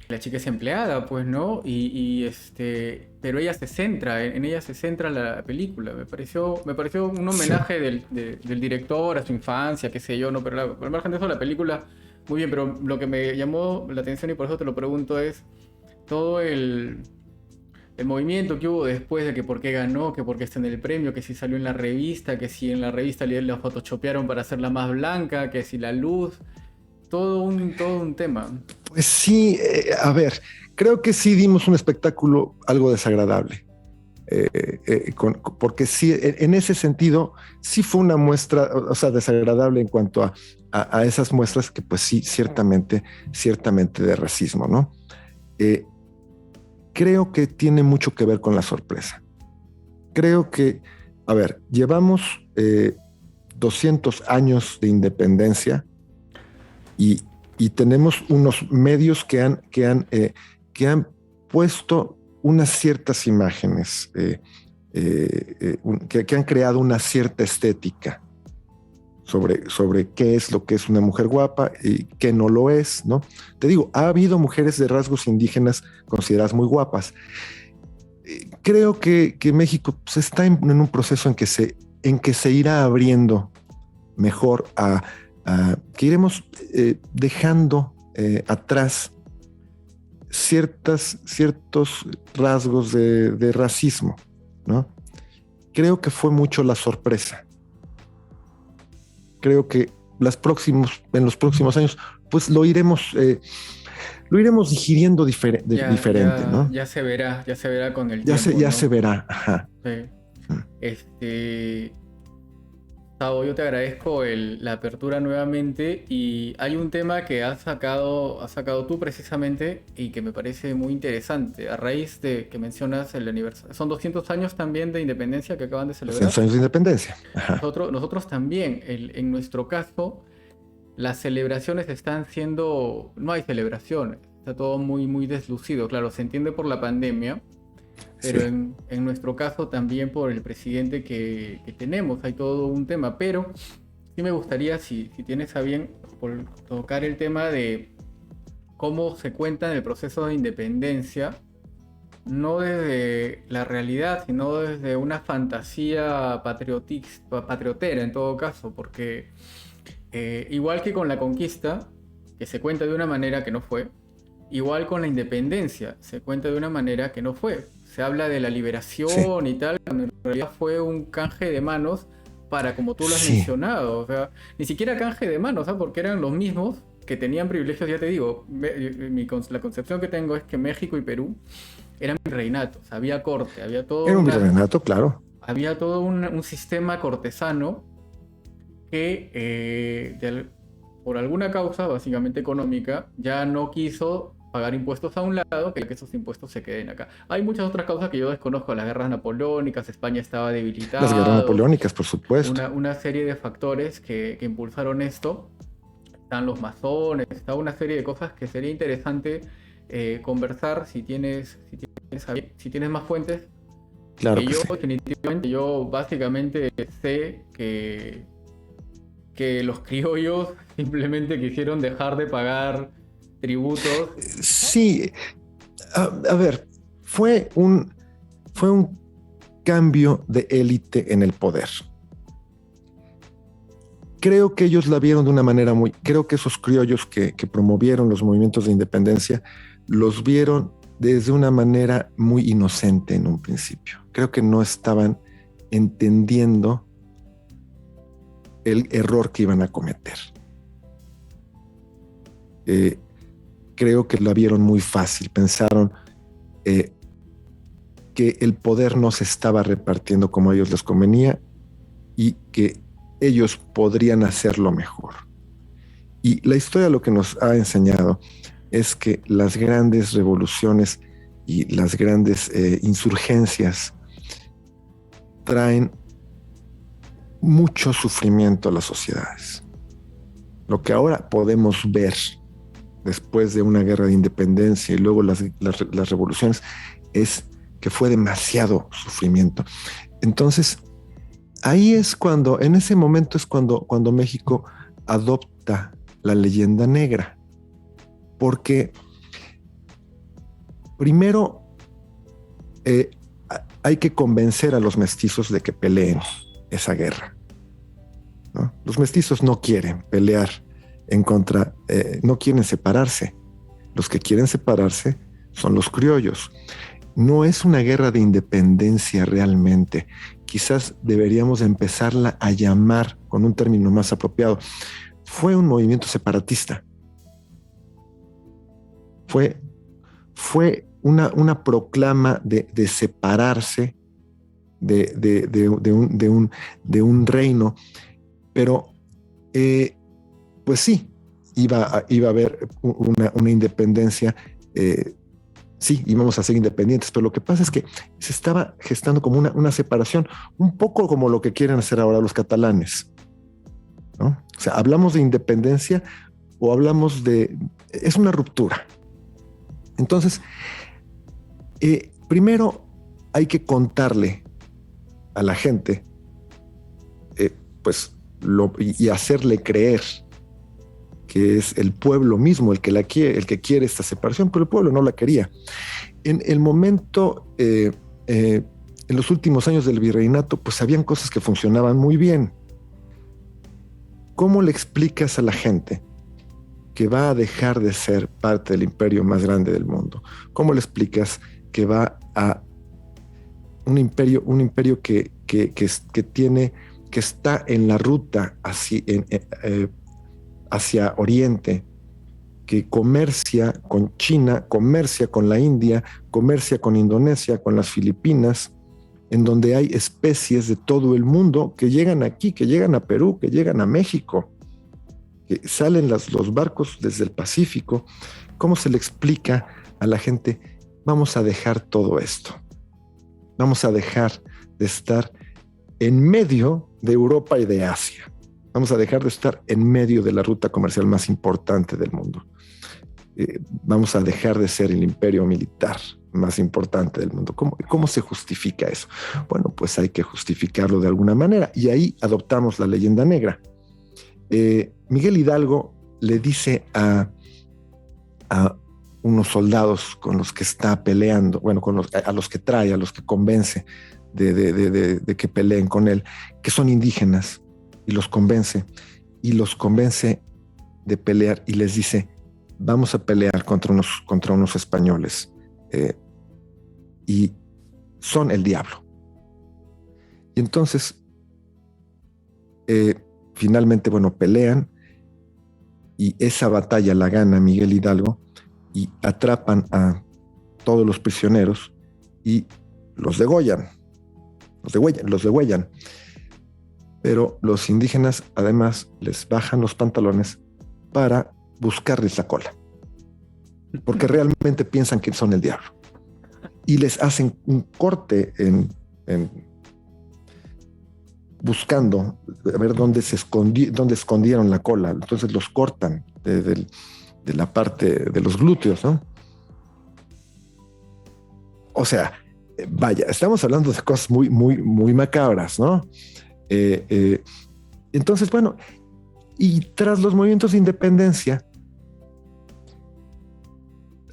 La chica es empleada, pues, ¿no? Pero ella se centra, en ella se centra la película. Me pareció un Sí. homenaje del director a su infancia, qué sé yo, ¿no? Pero al margen de eso, la película, muy bien, pero lo que me llamó la atención y por eso te lo pregunto es todo el movimiento que hubo después de que por qué ganó, que por qué está en el premio, que si salió en la revista, que si en la revista la photoshopearon para hacerla más blanca, que si la luz, todo un tema. Pues sí, a ver, creo que sí dimos un espectáculo algo desagradable. Porque sí, en ese sentido, sí fue una muestra, o sea, desagradable en cuanto a esas muestras que, pues sí, ciertamente de racismo, ¿no? Eh, Creo que tiene mucho que ver con la sorpresa. Creo que, a ver, llevamos 200 años de independencia y, y tenemos unos medios que han puesto unas ciertas imágenes, que han creado una cierta estética sobre qué es lo que es una mujer guapa y qué no lo es, ¿no? Te digo, ha habido mujeres de rasgos indígenas consideradas muy guapas. Creo que México pues, está en un proceso en que se irá abriendo mejor que iremos dejando atrás ciertos rasgos de racismo, ¿no? Creo que fue mucho la sorpresa. Creo que en los próximos años, pues lo iremos digiriendo diferente, ¿no? Ya se verá con el tiempo, Ya se ¿no? verá. Ajá. Sí. Gustavo, yo te agradezco la apertura nuevamente y hay un tema que has sacado tú precisamente y que me parece muy interesante. A raíz de que mencionas el aniversario, son 200 años también de independencia que acaban de celebrar. 200 años de independencia. Ajá. Nosotros también, en nuestro caso, las celebraciones están siendo, no hay celebraciones, está todo muy, muy deslucido. Claro, se entiende por la pandemia, pero Sí. en nuestro caso también por el presidente que tenemos, hay todo un tema, pero sí me gustaría, si tienes a bien, por tocar el tema de cómo se cuenta en el proceso de independencia, no desde la realidad, sino desde una fantasía patriotera en todo caso, porque igual que con la conquista, que se cuenta de una manera que no fue, igual con la independencia, se cuenta de una manera que no fue. Se habla de la liberación Sí. y tal, cuando en realidad fue un canje de manos para, como tú lo has Sí. mencionado, o sea, ni siquiera canje de manos, ¿sabes? Porque eran los mismos que tenían privilegios, ya te digo, la concepción que tengo es que México y Perú eran reinatos, había corte, Era un virreinato, claro. había todo un sistema cortesano que por alguna causa, básicamente económica, ya no quiso pagar impuestos a un lado que esos impuestos se queden acá. Hay muchas otras causas que yo desconozco, las guerras napoleónicas, España estaba Las guerras debilitado, napoleónicas, por supuesto. una serie de factores que impulsaron esto. Están los masones, está una serie de cosas que sería interesante conversar si tienes más fuentes. Claro Que que yo sí. definitivamente, yo básicamente sé que los criollos simplemente quisieron dejar de pagar tributos. Sí, a ver, fue un cambio de élite en el poder. Creo que ellos la vieron de una manera creo que esos criollos que promovieron los movimientos de independencia los vieron desde una manera muy inocente en un principio. Creo que no estaban entendiendo el error que iban a cometer. Creo que la vieron muy fácil. Pensaron que el poder no se estaba repartiendo como a ellos les convenía y que ellos podrían hacerlo mejor. Y la historia lo que nos ha enseñado es que las grandes revoluciones y las grandes insurgencias traen mucho sufrimiento a las sociedades. Lo que ahora podemos ver después de una guerra de independencia y luego las revoluciones es que fue demasiado sufrimiento. Entonces, ahí es cuando, en ese momento es cuando México adopta la leyenda negra. Porque primero hay que convencer a los mestizos de que peleen esa guerra, ¿no? Los mestizos no quieren pelear en contra, no quieren separarse. Los que quieren separarse son los criollos. No es una guerra de independencia realmente. Quizás deberíamos empezarla a llamar con un término más apropiado. Fue un movimiento separatista. Fue una proclama de separarse de un reino, pero pues sí, iba a haber una independencia. Sí, íbamos a ser independientes, pero lo que pasa es que se estaba gestando como una separación, un poco como lo que quieren hacer ahora los catalanes, ¿no? O sea, hablamos de independencia o hablamos es una ruptura. Entonces, primero hay que contarle a la gente, y hacerle creer que es el pueblo mismo el que quiere esta separación, pero el pueblo no la quería. En el momento, en los últimos años del virreinato, pues habían cosas que funcionaban muy bien. ¿Cómo le explicas a la gente que va a dejar de ser parte del imperio más grande del mundo? ¿Cómo le explicas que va a un imperio que está en la ruta hacia Oriente, que comercia con China, comercia con la India, comercia con Indonesia, con las Filipinas, en donde hay especies de todo el mundo que llegan aquí, que llegan a Perú, que llegan a México, que salen los barcos desde el Pacífico? ¿Cómo se le explica a la gente? Vamos a dejar todo esto. Vamos a dejar de estar en medio de Europa y de Asia. Vamos a dejar de estar en medio de la ruta comercial más importante del mundo. Vamos a dejar de ser el imperio militar más importante del mundo. ¿Cómo se justifica eso? Bueno, pues hay que justificarlo de alguna manera, y ahí adoptamos la leyenda negra. Miguel Hidalgo le dice a unos soldados con los que está peleando, bueno, a los que trae, a los que convence de que peleen con él, que son indígenas, y los convence de pelear, y les dice: vamos a pelear contra unos españoles, y son el diablo. Y entonces finalmente, bueno, pelean, y esa batalla la gana Miguel Hidalgo, y atrapan a todos los prisioneros y los degüellan. Pero los indígenas además les bajan los pantalones para buscarles la cola. porque realmente piensan que son el diablo. Y les hacen un corte en buscando a ver dónde escondieron la cola. Entonces los cortan de la parte de los glúteos, ¿no? O sea, vaya, estamos hablando de cosas muy, muy, muy macabras, ¿no? Entonces, bueno, y tras los movimientos de independencia,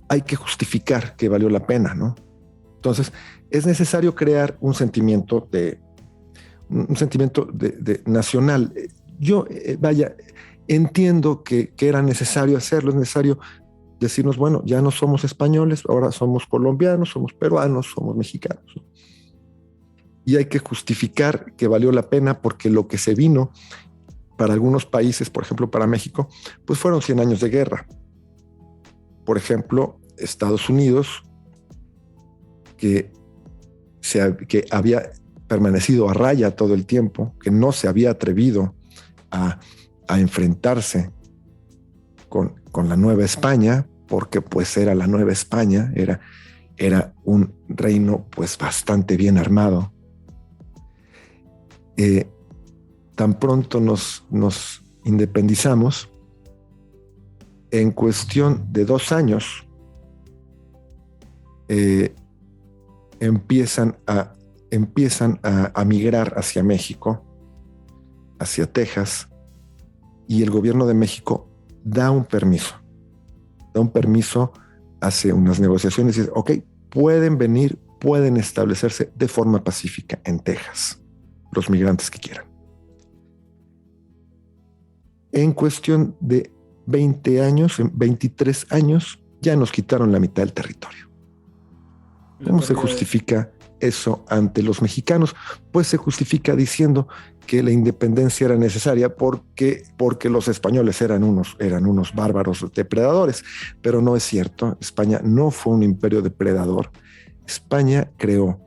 hay que justificar que valió la pena, ¿no? Entonces, es necesario crear un sentimiento nacional. Yo, vaya, entiendo que era necesario hacerlo, es necesario decirnos, bueno, ya no somos españoles, ahora somos colombianos, somos peruanos, somos mexicanos, ¿no? Y hay que justificar que valió la pena porque lo que se vino para algunos países, por ejemplo para México, pues fueron 100 años de guerra. Por ejemplo, Estados Unidos, que había permanecido a raya todo el tiempo, que no se había atrevido a enfrentarse con la Nueva España, porque pues era la Nueva España, era un reino pues bastante bien armado. Tan pronto nos independizamos, en cuestión de 2 años, empiezan a migrar hacia México, hacia Texas, y el gobierno de México da un permiso, hace unas negociaciones y dice, ok, pueden venir, pueden establecerse de forma pacífica en Texas, los migrantes que quieran. En cuestión de 20 años, en 23 años, ya nos quitaron la mitad del territorio. ¿Cómo se justifica eso ante los mexicanos? Pues se justifica diciendo que la independencia era necesaria porque los españoles eran unos bárbaros depredadores, pero no es cierto. España no fue un imperio depredador. España creó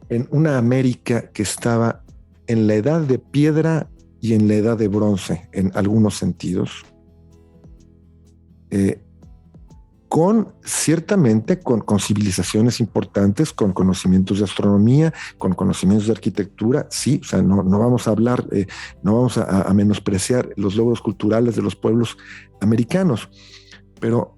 en una América que estaba en la edad de piedra y en la edad de bronce, en algunos sentidos, ciertamente con civilizaciones importantes, con conocimientos de astronomía, con conocimientos de arquitectura, sí, o sea, no vamos a hablar, no vamos a menospreciar los logros culturales de los pueblos americanos, pero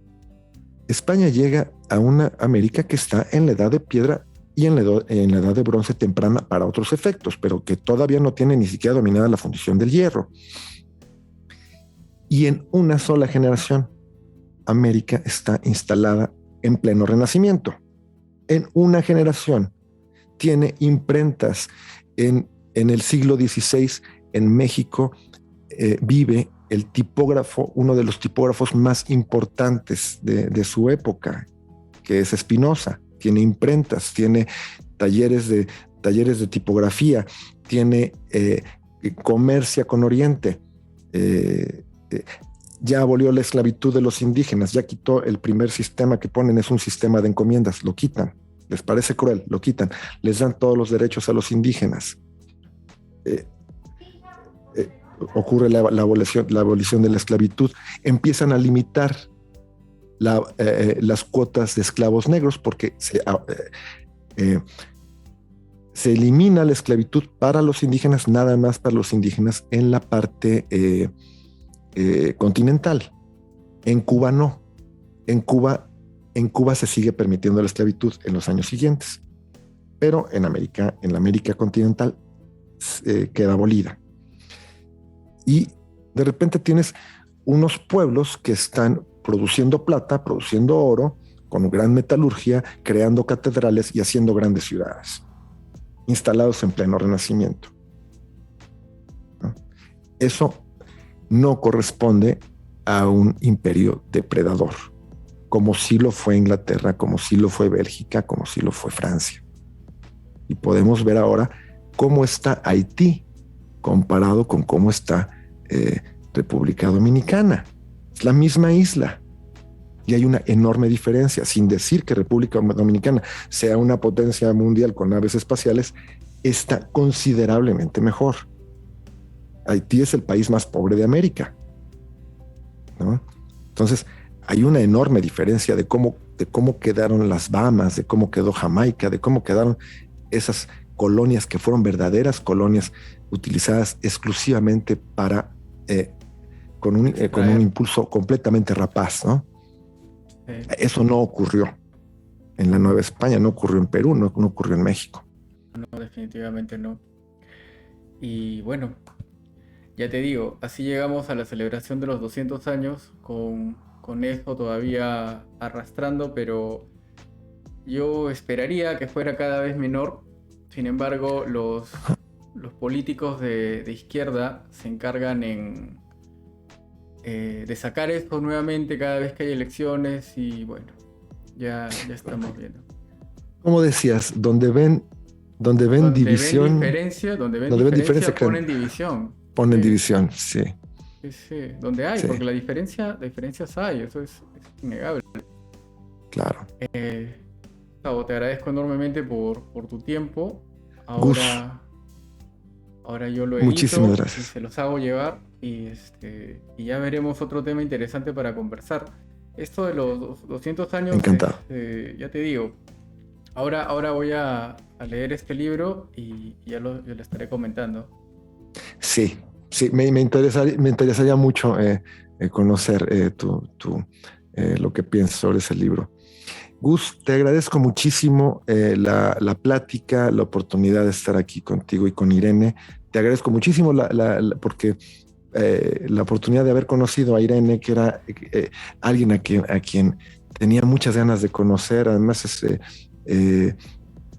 España llega a una América que está en la edad de piedra y en la edad de bronce temprana para otros efectos, pero que todavía no tiene ni siquiera dominada la fundición del hierro. Y en una sola generación, América está instalada en pleno renacimiento. En una generación tiene imprentas. En el siglo XVI, en México, vive el tipógrafo, uno de los tipógrafos más importantes de su época, que es Espinosa. Tiene imprentas, tiene talleres de tipografía, tiene comercia con Oriente. Ya abolió la esclavitud de los indígenas, ya quitó el primer sistema que ponen, es un sistema de encomiendas, lo quitan, les parece cruel, lo quitan, les dan todos los derechos a los indígenas. Ocurre la abolición de la esclavitud, empiezan a limitar las cuotas de esclavos negros porque se elimina la esclavitud para los indígenas, nada más para los indígenas en la parte continental. En Cuba no. En Cuba se sigue permitiendo la esclavitud en los años siguientes, pero en la América continental queda abolida. Y de repente tienes unos pueblos que están produciendo plata, produciendo oro, con gran metalurgia, creando catedrales y haciendo grandes ciudades, instalados en pleno renacimiento, ¿no? Eso no corresponde a un imperio depredador, como sí lo fue Inglaterra, como sí lo fue Bélgica, como sí lo fue Francia. Y podemos ver ahora cómo está Haití comparado con cómo está República Dominicana. Es la misma isla y hay una enorme diferencia. Sin decir que República Dominicana sea una potencia mundial con naves espaciales, está considerablemente mejor. Haití es el país más pobre de América, ¿no? Entonces, hay una enorme diferencia de cómo quedaron las Bahamas, de cómo quedó Jamaica, de cómo quedaron esas colonias que fueron verdaderas colonias utilizadas exclusivamente para con un impulso completamente rapaz, ¿no? Eso no ocurrió en la Nueva España, no ocurrió en Perú, no ocurrió en México. No, definitivamente no. Y bueno, ya te digo, así llegamos a la celebración de los 200 años con eso todavía arrastrando, pero yo esperaría que fuera cada vez menor. Sin embargo, los políticos de izquierda se encargan de sacar esto nuevamente cada vez que hay elecciones y bueno, ya estamos viendo. Como decías, donde ven división, donde ven diferencia ponen división. Ponen división, sí. Sí, donde hay, sí. Porque las diferencias hay, eso es innegable. Claro. Gustavo, te agradezco enormemente por tu tiempo. Ahora yo lo edito. Muchísimas gracias. Y se los hago llevar y ya veremos otro tema interesante para conversar. Esto de los 200 años, encantado. Ya te digo, ahora voy a leer este libro y ya lo estaré comentando. Sí, me interesaría mucho conocer lo que piensas sobre ese libro. Gus, te agradezco muchísimo la plática, la oportunidad de estar aquí contigo y con Irene. Te agradezco muchísimo porque la oportunidad de haber conocido a Irene, que era alguien a quien tenía muchas ganas de conocer. Además es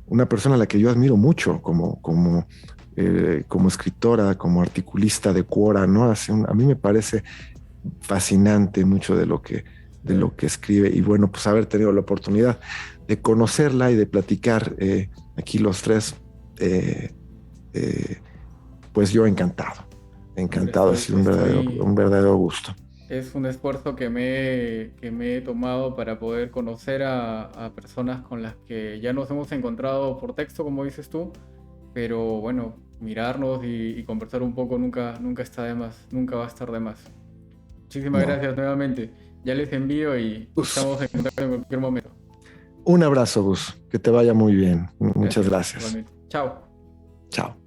una persona a la que yo admiro mucho como escritora, como articulista de Quora, ¿no? A mí me parece fascinante mucho de lo que escribe, y bueno, pues haber tenido la oportunidad de conocerla y de platicar aquí los tres, pues yo encantado, ha sido un verdadero gusto. Es un esfuerzo que me he tomado para poder conocer a personas con las que ya nos hemos encontrado por texto, como dices tú, pero bueno, mirarnos y conversar un poco nunca está de más, nunca va a estar de más. Muchísimas gracias nuevamente. Ya les envío y estamos en contacto en cualquier momento. Un abrazo, Gus. Que te vaya muy bien. Muchas gracias. Chao. Chao.